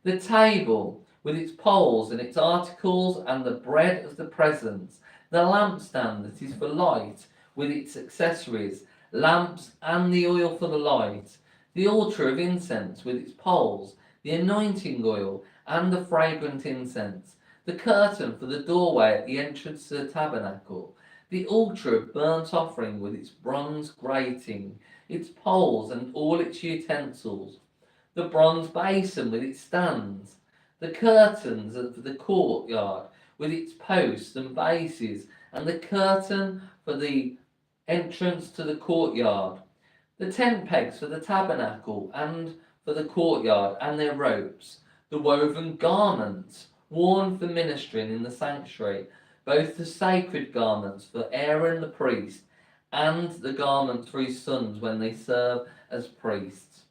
A: The table with its poles and its articles, and the bread of the presence. The lampstand that is for light with its accessories, lamps and the oil for the light. The altar of incense with its poles, the anointing oil and the fragrant incense. The curtain for the doorway at the entrance to the tabernacle. The altar of burnt offering with its bronze grating, its poles and all its utensils. The bronze basin with its stands. The curtains of the courtyard with its posts and bases, and the curtain for the entrance to the courtyard. The tent pegs for the tabernacle and for the courtyard and their ropes. the woven garments worn for ministering in the sanctuary, both the sacred garments for Aaron the priest and the garments for his sons when they serve as priests.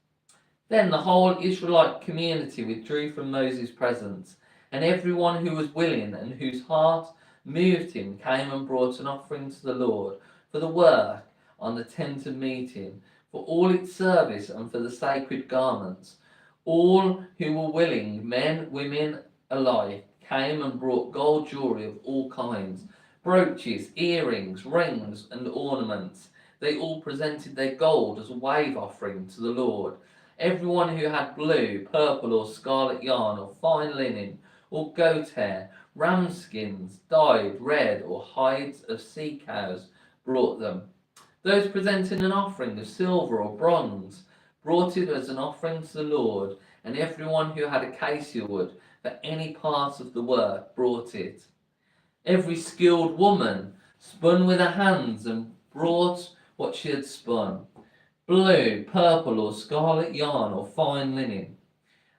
A: Then the whole Israelite community withdrew from Moses' presence, and everyone who was willing and whose heart moved him came and brought an offering to the Lord for the work on the tent of meeting, for all its service and for the sacred garments. All who were willing, men, women alike, came and brought gold jewelry of all kinds, brooches, earrings, rings, and ornaments. They all presented their gold as a wave offering to the Lord. Everyone who had blue, purple, or scarlet yarn, or fine linen, or goat hair, ram skins, dyed red, or hides of sea cows, brought them. Those presenting an offering of silver or bronze brought it as an offering to the Lord, and everyone who had acacia wood for any part of the work brought it. Every skilled woman spun with her hands and brought what she had spun, blue, purple, or scarlet yarn, or fine linen.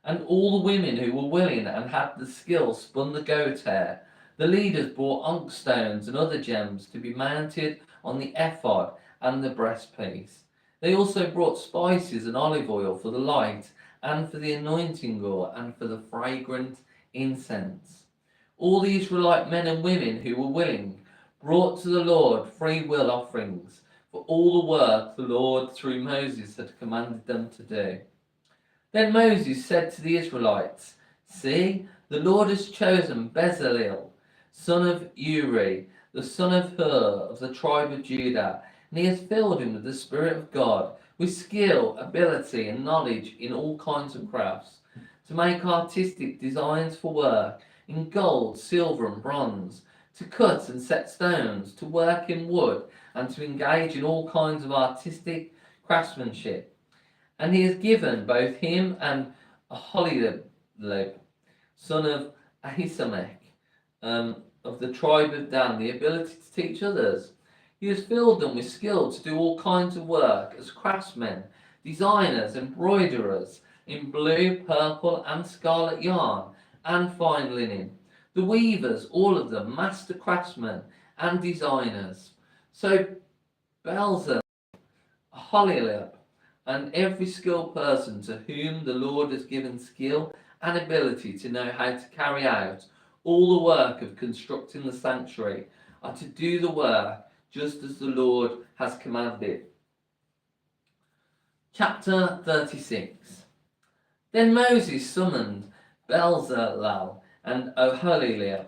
A: And all the women who were willing and had the skill spun the goat hair. The leaders brought onyx stones and other gems to be mounted on the ephod and the breastpiece. They also brought spices and olive oil for the light, and for the anointing oil, and for the fragrant incense. All the Israelite men and women who were willing brought to the Lord free will offerings for all the work the Lord through Moses had commanded them to do. Then Moses said to the Israelites, "See, the Lord has chosen Bezalel, son of Uri, the son of Hur, of the tribe of Judah, and he has filled him with the Spirit of God, with skill, ability, and knowledge in all kinds of crafts, to make artistic designs for work in gold, silver, and bronze, to cut and set stones, to work in wood, and to engage in all kinds of artistic craftsmanship. And he has given both him and Aholiab, son of Ahisamach, of the tribe of Dan, the ability to teach others. He has filled them with skill to do all kinds of work as craftsmen, designers, embroiderers, in blue, purple, and scarlet yarn, and fine linen. The weavers, all of them, master craftsmen and designers. So Belzar, Aholiab, and every skilled person to whom the Lord has given skill and ability to know how to carry out all the work of constructing the sanctuary are to do the work just as the Lord has commanded." Chapter 36. Then Moses summoned Bezalel and Aholiab,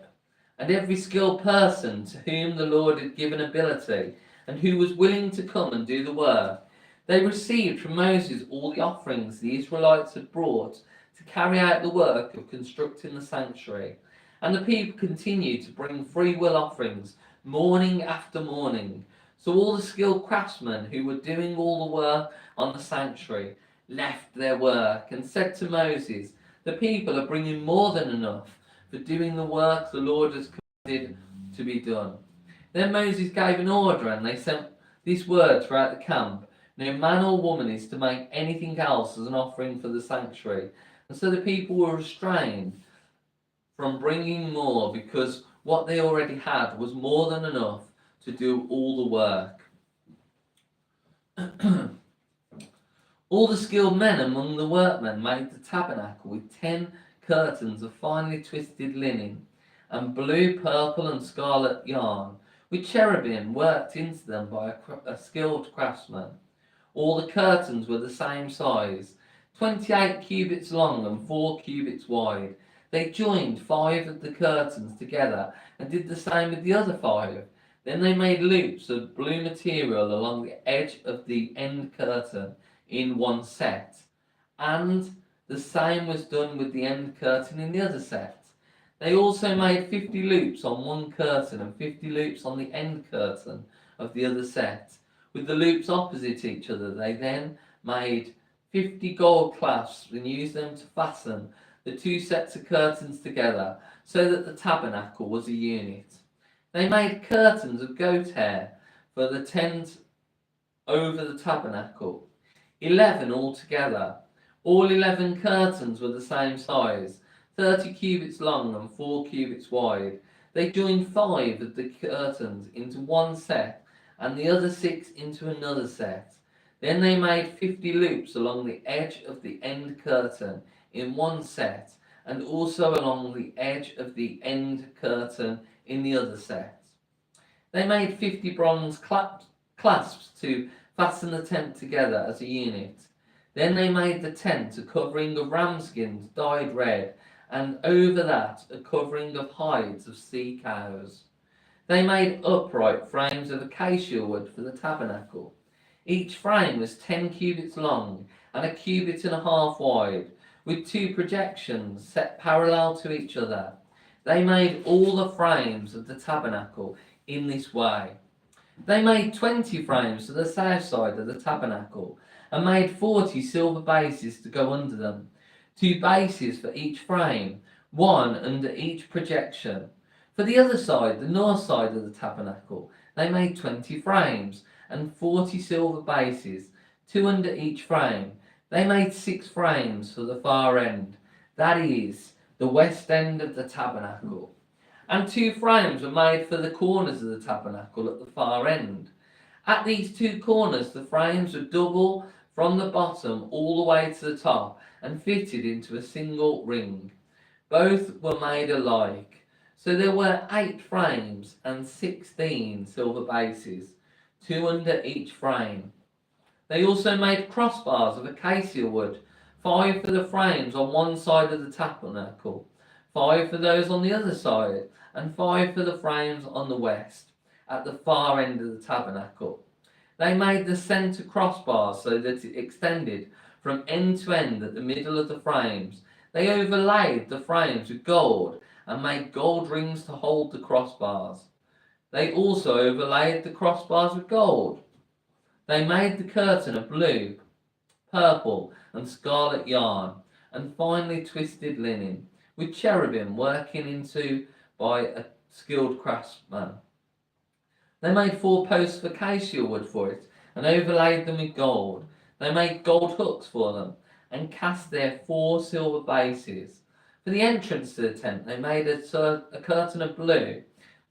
A: and every skilled person to whom the Lord had given ability, and who was willing to come and do the work. They received from Moses all the offerings the Israelites had brought to carry out the work of constructing the sanctuary. And the people continued to bring free will offerings morning after morning. So all the skilled craftsmen who were doing all the work on the sanctuary left their work and said to Moses, "The people are bringing more than enough for doing the work the Lord has commanded to be done." Then Moses gave an order, and they sent this word throughout the camp: "No man or woman is to make anything else as an offering for the sanctuary." And so the people were restrained from bringing more, because what they already had was more than enough to do all the work. All the skilled men among the workmen made the tabernacle with 10 curtains of finely twisted linen and blue, purple, and scarlet yarn, with cherubim worked into them by a skilled craftsman. All the curtains were the same size, 28 cubits long and 4 cubits wide. They joined 5 of the curtains together and did the same with the other 5. Then they made loops of blue material along the edge of the end curtain in one set, and the same was done with the end curtain in the other set. They also made 50 loops on one curtain and 50 loops on the end curtain of the other set, with the loops opposite each other. They then made 50 gold clasps and used them to fasten the 2 sets of curtains together, so that the tabernacle was a unit. They made curtains of goat hair for the tent over the tabernacle, 11 altogether, All 11 curtains were the same size, 30 cubits long and 4 cubits wide. They joined 5 of the curtains into one set, and the other 6 into another set. Then they made 50 loops along the edge of the end curtain in one set, and also along the edge of the end curtain in the other set. They made 50 bronze clasps to fasten the tent together as a unit. Then they made the tent a covering of ram skins dyed red, and over that a covering of hides of sea cows. They made upright frames of acacia wood for the tabernacle. Each frame was 10 cubits long and a cubit and a half wide, with 2 projections set parallel to each other. They made all the frames of the tabernacle in this way. They made 20 frames to the south side of the tabernacle, and made 40 silver bases to go under them, 2 bases for each frame, 1 under each projection. For the other side, the north side of the tabernacle, they made 20 frames and 40 silver bases, 2 under each frame. They made 6 frames for the far end, that is, the west end of the tabernacle. And 2 frames were made for the corners of the tabernacle at the far end. At these 2 corners, the frames were double from the bottom all the way to the top and fitted into a single ring. Both were made alike. So there were 8 frames and 16 silver bases, 2 under each frame. They also made crossbars of acacia wood, 5 for the frames on one side of the tabernacle, 5 for those on the other side, and 5 for the frames on the west, at the far end of the tabernacle. They made the centre crossbars so that it extended from end to end at the middle of the frames. They overlaid the frames with gold and made gold rings to hold the crossbars. They also overlaid the crossbars with gold. They made the curtain of blue, purple, and scarlet yarn, and finely twisted linen, with cherubim working into by a skilled craftsman. They made 4 posts of acacia wood for it, and overlaid them with gold. They made gold hooks for them, and cast their 4 silver bases. For the entrance to the tent, they made a curtain of blue,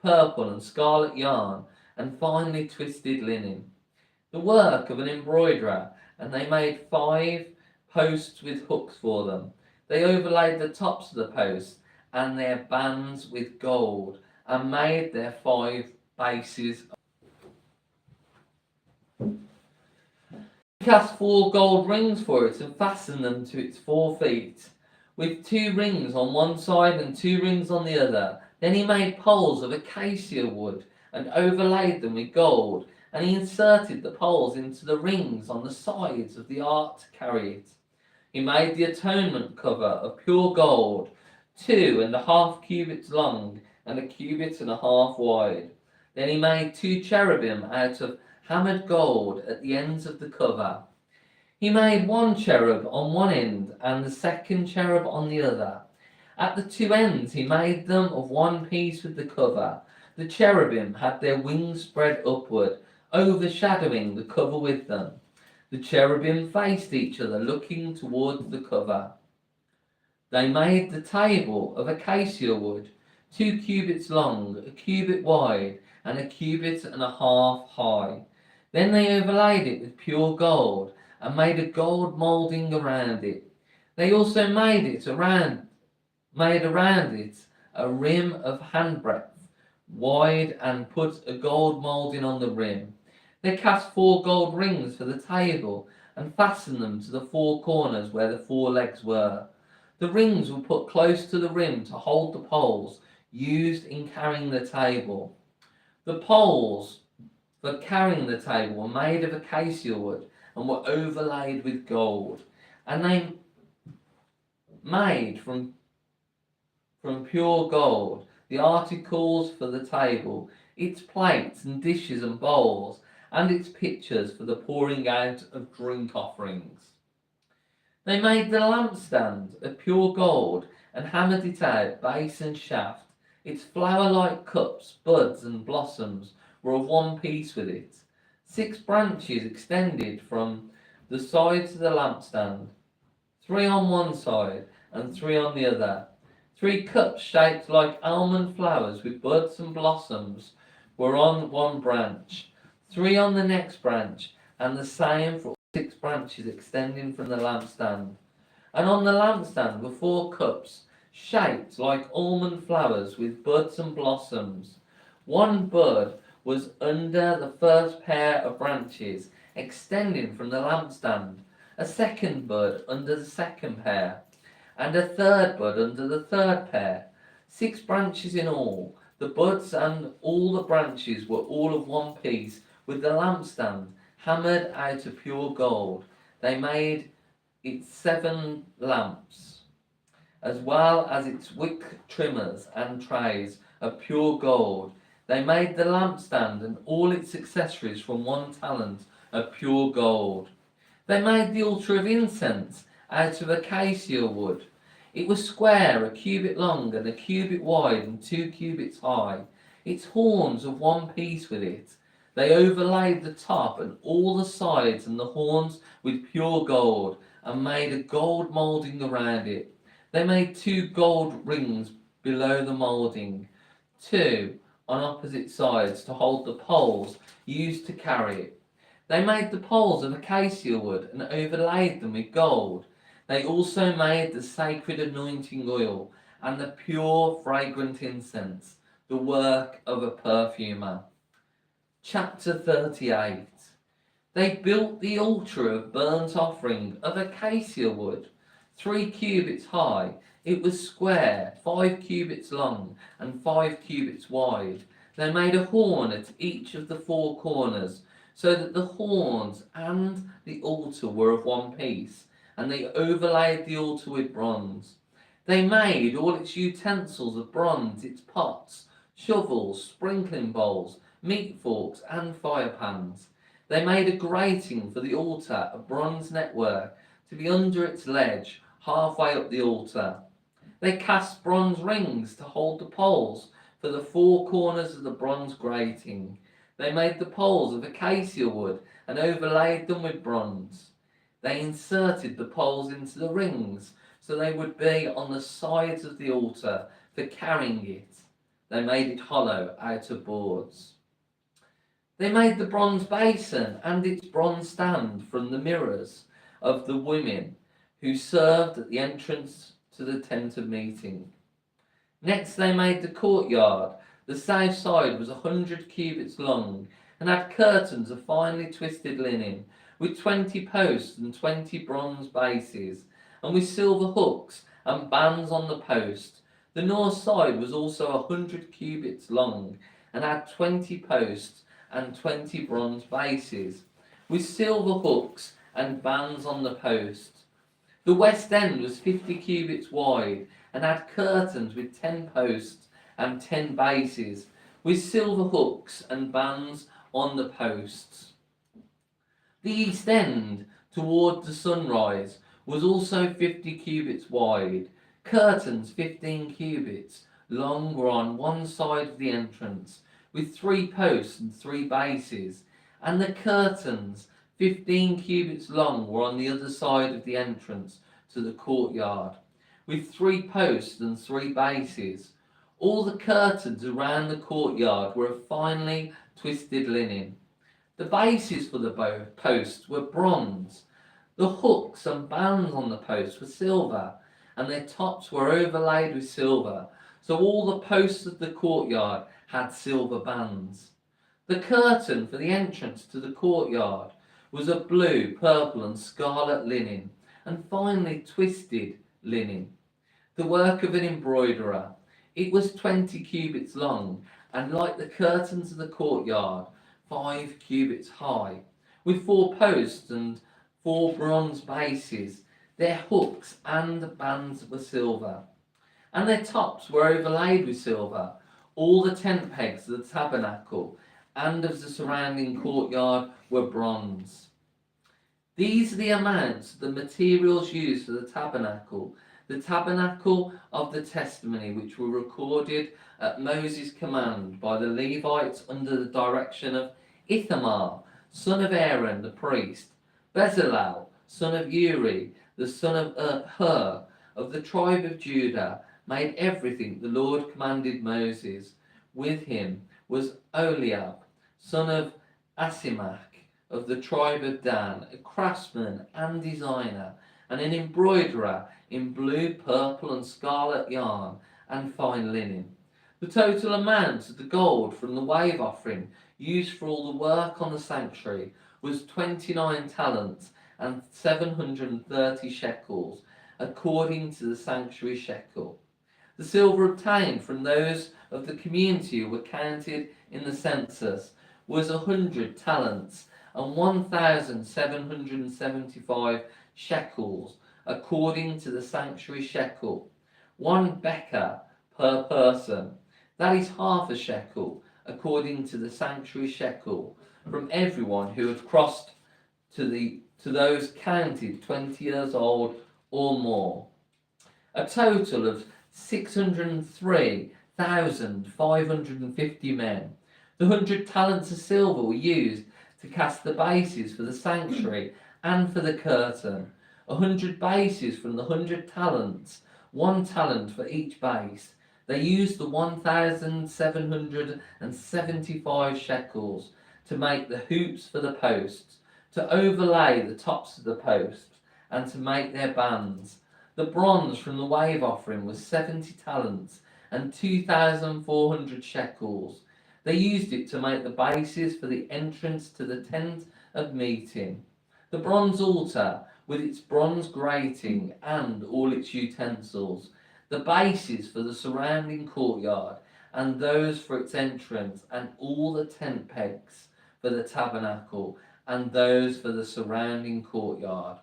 A: purple, and scarlet yarn, and finely twisted linen, the work of an embroiderer, and they made 5 posts with hooks for them. They overlaid the tops of the posts and their bands with gold, and made their 5 bases. He cast 4 gold rings for it and fastened them to its 4 feet, with 2 rings on one side and 2 rings on the other. Then he made poles of acacia wood and overlaid them with gold, and he inserted the poles into the rings on the sides of the ark to carry it. He made the atonement cover of pure gold, 2.5 cubits long and a cubit and a half wide. Then he made 2 cherubim out of hammered gold at the ends of the cover. He made 1 cherub on one end and the second cherub on the other. At the 2 ends he made them of one piece with the cover. The cherubim had their wings spread upward, overshadowing the cover with them. The cherubim faced each other, looking towards the cover. They made the table of acacia wood, 2 cubits long, a cubit wide, and a cubit and a half high. Then they overlaid it with pure gold, and made a gold moulding around it. They also made around it a rim of handbreadth wide, and put a gold moulding on the rim. They cast 4 gold rings for the table, and fastened them to the 4 corners where the 4 legs were. The rings were put close to the rim to hold the poles used in carrying the table. The poles for carrying the table were made of acacia wood and were overlaid with gold, and they made from pure gold the articles for the table, its plates and dishes and bowls, and its pitchers for the pouring out of drink offerings. They made the lampstand of pure gold and hammered it out, base and shaft. Its flower-like cups, buds, and blossoms were of one piece with it. 6 branches extended from the sides of the lampstand. 3 on one side and 3 on the other. 3 cups shaped like almond flowers with buds and blossoms were on one branch, 3 on the next branch, and the same for all 6 branches extending from the lampstand. And on the lampstand were 4 cups shaped like almond flowers with buds and blossoms. One bud was under the first pair of branches extending from the lampstand, a second bud under the second pair, and a third bud under the third pair. 6 branches in all. The buds and all the branches were all of one piece, with the lampstand hammered out of pure gold. They made its 7 lamps, as well as its wick trimmers and trays of pure gold. They made the lampstand and all its accessories from 1 talent of pure gold. They made the altar of incense out of acacia wood. It was square, a cubit long and a cubit wide and 2 cubits high. Its horns of one piece with it. They overlaid the top and all the sides and the horns with pure gold, and made a gold moulding around it. They made 2 gold rings below the moulding, 2 on opposite sides to hold the poles used to carry it. They made the poles of acacia wood and overlaid them with gold. They also made the sacred anointing oil and the pure fragrant incense, the work of a perfumer. Chapter 38. They built the altar of burnt offering of acacia wood, 3 cubits high. It was square, 5 cubits long and 5 cubits wide. They made a horn at each of the 4 corners, so that the horns and the altar were of one piece, and they overlaid the altar with bronze. They made all its utensils of bronze, its pots, shovels, sprinkling bowls, meat forks, and fire pans. They made a grating for the altar of bronze network to be under its ledge, halfway up the altar. They cast bronze rings to hold the poles for the 4 corners of the bronze grating. They made the poles of acacia wood and overlaid them with bronze. They inserted the poles into the rings, so they would be on the sides of the altar for carrying it. They made it hollow out of boards. They made the bronze basin and its bronze stand from the mirrors of the women who served at the entrance to the tent of meeting. Next they made the courtyard. The south side was 100 cubits long and had curtains of finely twisted linen, with 20 posts and 20 bronze bases, and with silver hooks and bands on the post. The north side was also 100 cubits long and had 20 posts and 20 bronze bases, with silver hooks and bands on the post. The west end was 50 cubits wide and had curtains with 10 posts and 10 bases, with silver hooks and bands on the posts. The east end, toward the sunrise, was also 50 cubits wide. Curtains 15 cubits long were on one side of the entrance, with 3 posts and 3 bases, and the curtains 15 cubits long were on the other side of the entrance to the courtyard, with 3 posts and 3 bases. All the curtains around the courtyard were of finely twisted linen. The bases for the posts were bronze. The hooks and bands on the posts were silver, and their tops were overlaid with silver, so all the posts of the courtyard had silver bands. The curtain for the entrance to the courtyard was of blue, purple, and scarlet linen, and finely twisted linen, the work of an embroiderer. It was 20 cubits long, and like the curtains of the courtyard, 5 cubits high, with 4 posts and 4 bronze bases. Their hooks and bands were silver, and their tops were overlaid with silver. All the tent pegs of the tabernacle and of the surrounding courtyard were bronze. These are the amounts of the materials used for the tabernacle of the testimony, which were recorded at Moses' command by the Levites under the direction of Ithamar, son of Aaron the priest, Bezalel, son of Uri, the son of Hur, of the tribe of Judah, made everything the Lord commanded Moses. With him was Oliab, son of Asimach, of the tribe of Dan, a craftsman and designer, and an embroiderer in blue, purple, and scarlet yarn and fine linen. The total amount of the gold from the wave offering used for all the work on the sanctuary was 29 talents and 730 shekels, according to the sanctuary shekel. The silver obtained from those of the community who were counted in the census was 100 talents and 1,775 shekels, according to the sanctuary shekel. 1 becker per person, that is half a shekel, according to the sanctuary shekel, from everyone who had crossed to those counted 20 years old or more. A total of 603,550 men. The 100 talents of silver were used to cast the bases for the sanctuary and for the curtain. 100 bases from the 100 talents, 1 talent for each base. They used the 1,775 shekels to make the hoops for the posts, to overlay the tops of the posts, and to make their bands. The bronze from the wave offering was 70 talents and 2,400 shekels. They used it to make the bases for the entrance to the tent of meeting. The bronze altar with its bronze grating and all its utensils. The bases for the surrounding courtyard and those for its entrance, and all the tent pegs for the tabernacle and those for the surrounding courtyard.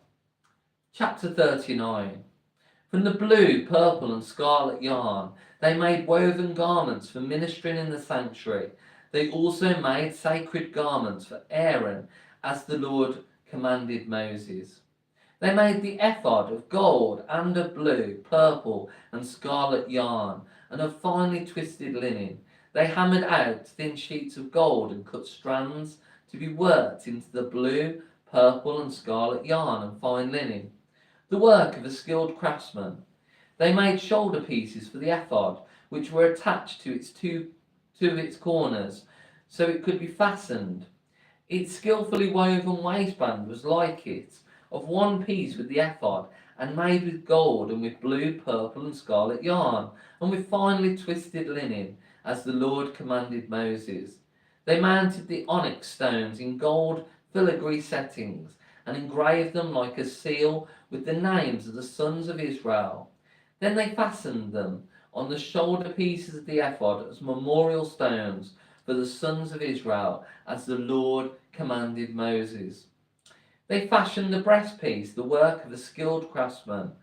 A: Chapter 39. From the blue, purple, and scarlet yarn, they made woven garments for ministering in the sanctuary. They also made sacred garments for Aaron, as the Lord commanded Moses. They made the ephod of gold and of blue, purple, and scarlet yarn, and of finely twisted linen. They hammered out thin sheets of gold and cut strands to be worked into the blue, purple, and scarlet yarn and fine linen, the work of a skilled craftsman. They made shoulder pieces for the ephod, which were attached to its corners, so it could be fastened. Its skillfully woven waistband was like it, of one piece with the ephod, and made with gold and with blue, purple, and scarlet yarn, and with finely twisted linen, as the Lord commanded Moses. They mounted the onyx stones in gold filigree settings, and engraved them like a seal with the names of the sons of Israel. Then they fastened them on the shoulder pieces of the ephod as memorial stones for the sons of Israel, as the Lord commanded Moses. They fashioned the breastpiece, the work of a skilled craftsman.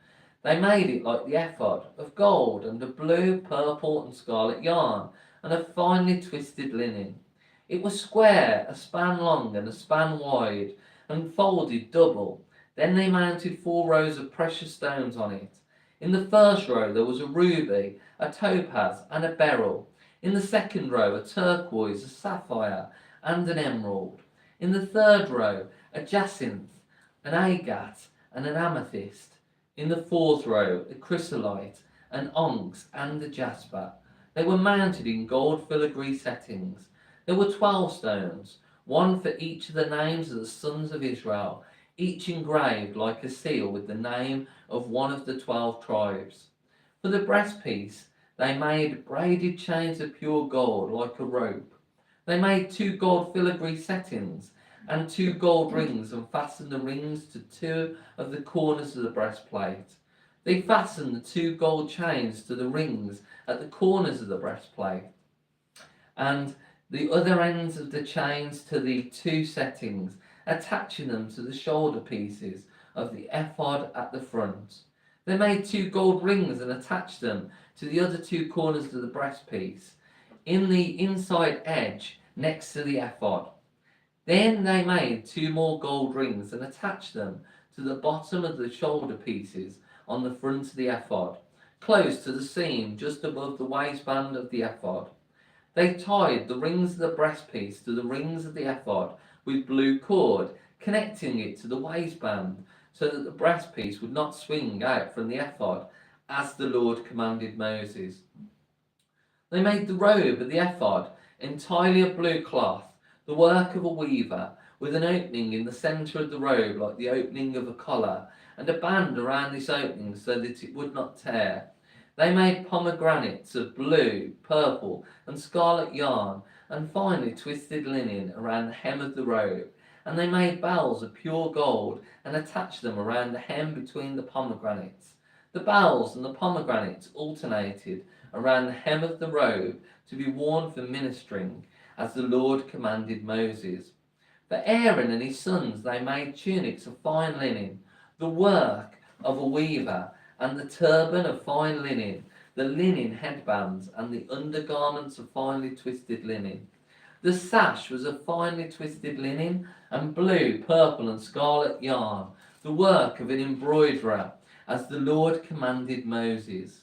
A: They made it like the ephod, of gold and of blue, purple, and scarlet yarn, and of finely twisted linen. It was square, a span long and a span wide, and folded double. Then they mounted 4 rows of precious stones on it. In the first row there was a ruby, a topaz, and a beryl. In the second row a turquoise, a sapphire, and an emerald. In the third row a jacinth, an agate, and an amethyst. In the fourth row a chrysolite, an onyx, and a jasper. They were mounted in gold filigree settings. There were 12 stones, one for each of the names of the sons of Israel, each engraved like a seal with the name of one of the 12 tribes. For the breastpiece they made braided chains of pure gold like a rope. They made 2 gold filigree settings and 2 gold rings, and fastened the rings to 2 of the corners of the breastplate. They fastened the 2 gold chains to the rings at the corners of the breastplate, and the other ends of the chains to the 2 settings, attaching them to the shoulder pieces of the ephod at the front. They made 2 gold rings and attached them to the other 2 corners of the breastpiece, in the inside edge next to the ephod. Then they made 2 more gold rings and attached them to the bottom of the shoulder pieces on the front of the ephod, close to the seam just above the waistband of the ephod. They tied the rings of the breastpiece to the rings of the ephod with blue cord, connecting it to the waistband, so that the breastpiece would not swing out from the ephod, as the Lord commanded Moses. They made the robe of the ephod entirely of blue cloth, the work of a weaver, with an opening in the centre of the robe like the opening of a collar, and a band around this opening so that it would not tear. They made pomegranates of blue, purple, and scarlet yarn, and finely twisted linen around the hem of the robe. And they made bells of pure gold, and attached them around the hem between the pomegranates. The bells and the pomegranates alternated around the hem of the robe to be worn for ministering, as the Lord commanded Moses. For Aaron and his sons they made tunics of fine linen, the work of a weaver, and the turban of fine linen, the linen headbands, and the undergarments of finely twisted linen. The sash was of finely twisted linen, and blue, purple, and scarlet yarn, the work of an embroiderer, as the Lord commanded Moses.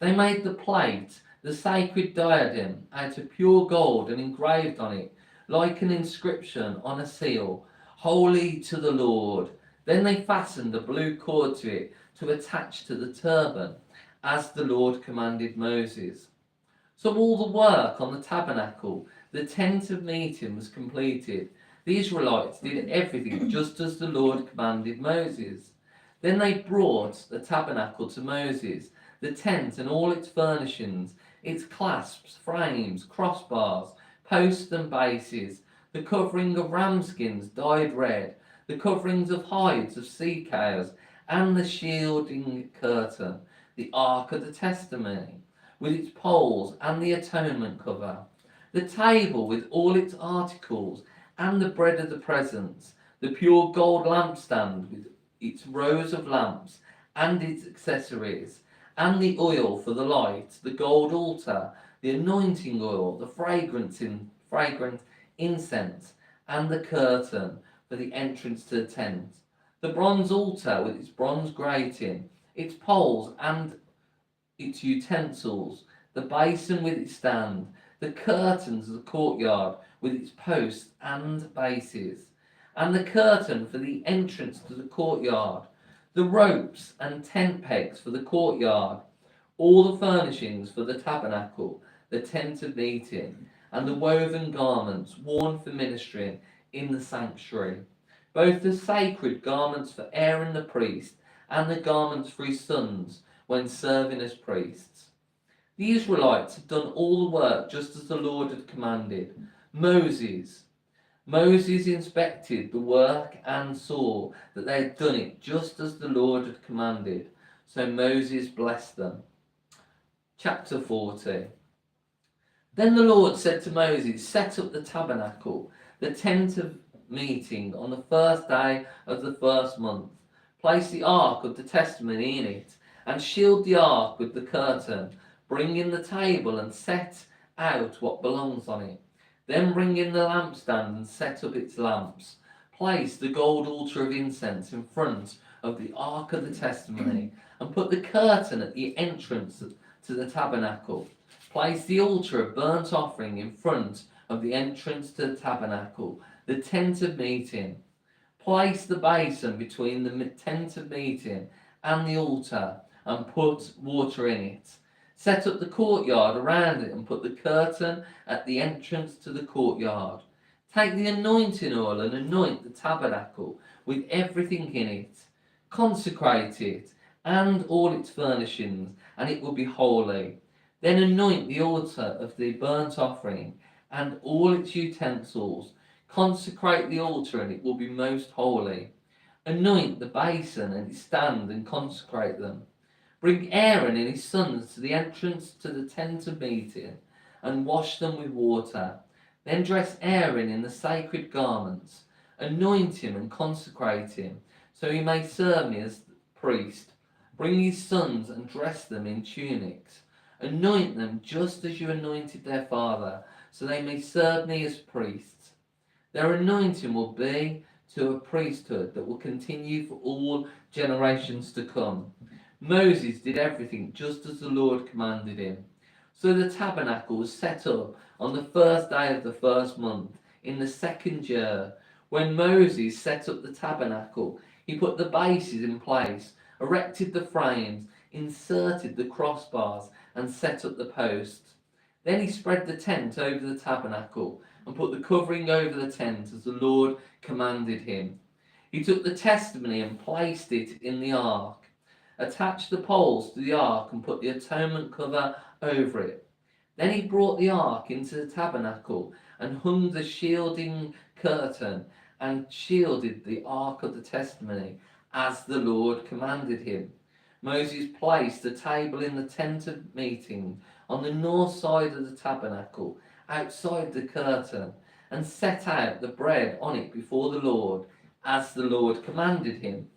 A: They made the plate, the sacred diadem, out of pure gold, and engraved on it, like an inscription on a seal, "Holy to the Lord." Then they fastened a blue cord to it to attach to the turban, as the Lord commanded Moses. So all the work on the tabernacle, the tent of meeting, was completed. The Israelites did everything just as the Lord commanded Moses. Then they brought the tabernacle to Moses, the tent and all its furnishings, its clasps, frames, crossbars, posts and bases, the covering of ram skins dyed red, the coverings of hides of sea cows, and the shielding curtain, the ark of the testimony, with its poles and the atonement cover, the table with all its articles, and the bread of the presence, the pure gold lampstand with its rows of lamps and its accessories, and the oil for the light, the gold altar, the anointing oil, the fragrant incense, and the curtain for the entrance to the tent, the bronze altar with its bronze grating, its poles and its utensils, the basin with its stand, the curtains of the courtyard with its posts and bases, and the curtain for the entrance to the courtyard, the ropes and tent pegs for the courtyard, all the furnishings for the tabernacle, the tent of meeting, and the woven garments worn for ministering in the sanctuary, both the sacred garments for Aaron the priest and the garments for his sons when serving as priests. The Israelites had done all the work just as the Lord had commanded. Moses inspected the work and saw that they had done it just as the Lord had commanded. So Moses blessed them. Chapter 40. Then the Lord said to Moses, "Set up the tabernacle, the tent of meeting, on the first day of the first month. Place the ark of the testimony in it, and shield the ark with the curtain. Bring in the table and set out what belongs on it. Then bring in the lampstand and set up its lamps. Place the gold altar of incense in front of the ark of the testimony, and put the curtain at the entrance to the tabernacle. Place the altar of burnt offering in front of the entrance to the tabernacle, the tent of meeting. Place the basin between the tent of meeting and the altar, and put water in it. Set up the courtyard around it, and put the curtain at the entrance to the courtyard. Take the anointing oil and anoint the tabernacle with everything in it. Consecrate it and all its furnishings, and it will be holy. Then anoint the altar of the burnt offering and all its utensils. Consecrate the altar, and it will be most holy. Anoint the basin and its stand, and consecrate them. Bring Aaron and his sons to the entrance to the tent of meeting, and wash them with water. Then dress Aaron in the sacred garments. Anoint him and consecrate him, so he may serve me as priest. Bring his sons and dress them in tunics. Anoint them just as you anointed their father, so they may serve me as priests. Their anointing will be to a priesthood that will continue for all generations to come." Moses did everything just as the Lord commanded him. So the tabernacle was set up on the first day of the first month, in the second year. When Moses set up the tabernacle, He put the bases in place, erected the frames, inserted the crossbars, and set up the posts. Then he spread the tent over the tabernacle and put the covering over the tent as the Lord commanded him. He took the testimony and placed it in the ark, attached the poles to the ark and put the atonement cover over it. Then he brought the ark into the tabernacle and hung the shielding curtain and shielded the ark of the testimony as the Lord commanded him. Moses placed a table in the tent of meeting on the north side of the tabernacle, outside the curtain, and set out the bread on it before the Lord, as the Lord commanded him.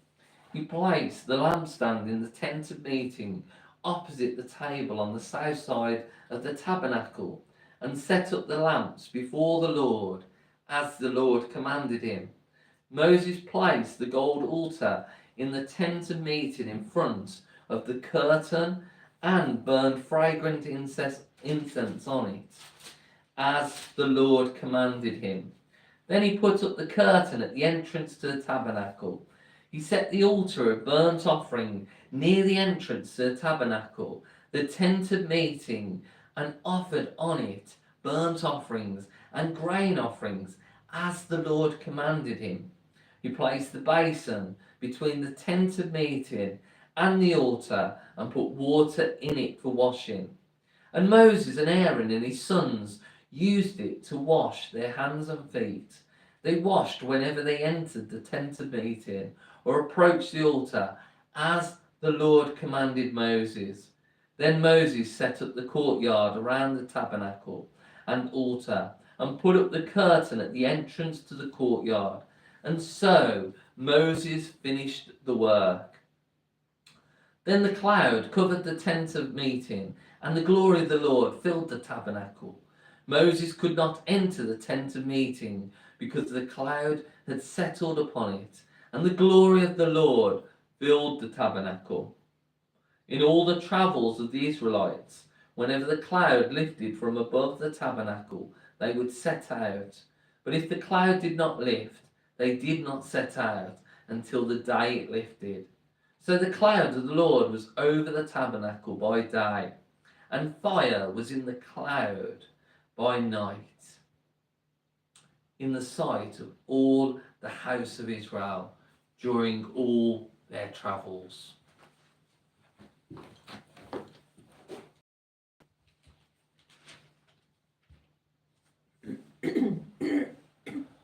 A: He placed the lampstand in the tent of meeting, opposite the table on the south side of the tabernacle, and set up the lamps before the Lord, as the Lord commanded him. Moses placed the gold altar in the tent of meeting in front of the curtain and burned fragrant incense on it, as the Lord commanded him. Then he put up the curtain at the entrance to the tabernacle. He set the altar of burnt offering near the entrance to the tabernacle, the tent of meeting, and offered on it burnt offerings and grain offerings, as the Lord commanded him. He placed the basin between the tent of meeting and the altar and put water in it for washing. And Moses and Aaron and his sons used it to wash their hands and feet. They washed whenever they entered the tent of meeting or approached the altar, as the Lord commanded Moses. Then Moses set up the courtyard around the tabernacle and altar and put up the curtain at the entrance to the courtyard. And so Moses finished the work. Then the cloud covered the tent of meeting, and the glory of the Lord filled the tabernacle. Moses could not enter the tent of meeting because the cloud had settled upon it, and the glory of the Lord filled the tabernacle. In all the travels of the Israelites, whenever the cloud lifted from above the tabernacle, they would set out. But if the cloud did not lift, they did not set out until the day it lifted. So the cloud of the Lord was over the tabernacle by day, and fire was in the cloud by night, in the sight of all the house of Israel during all their travels.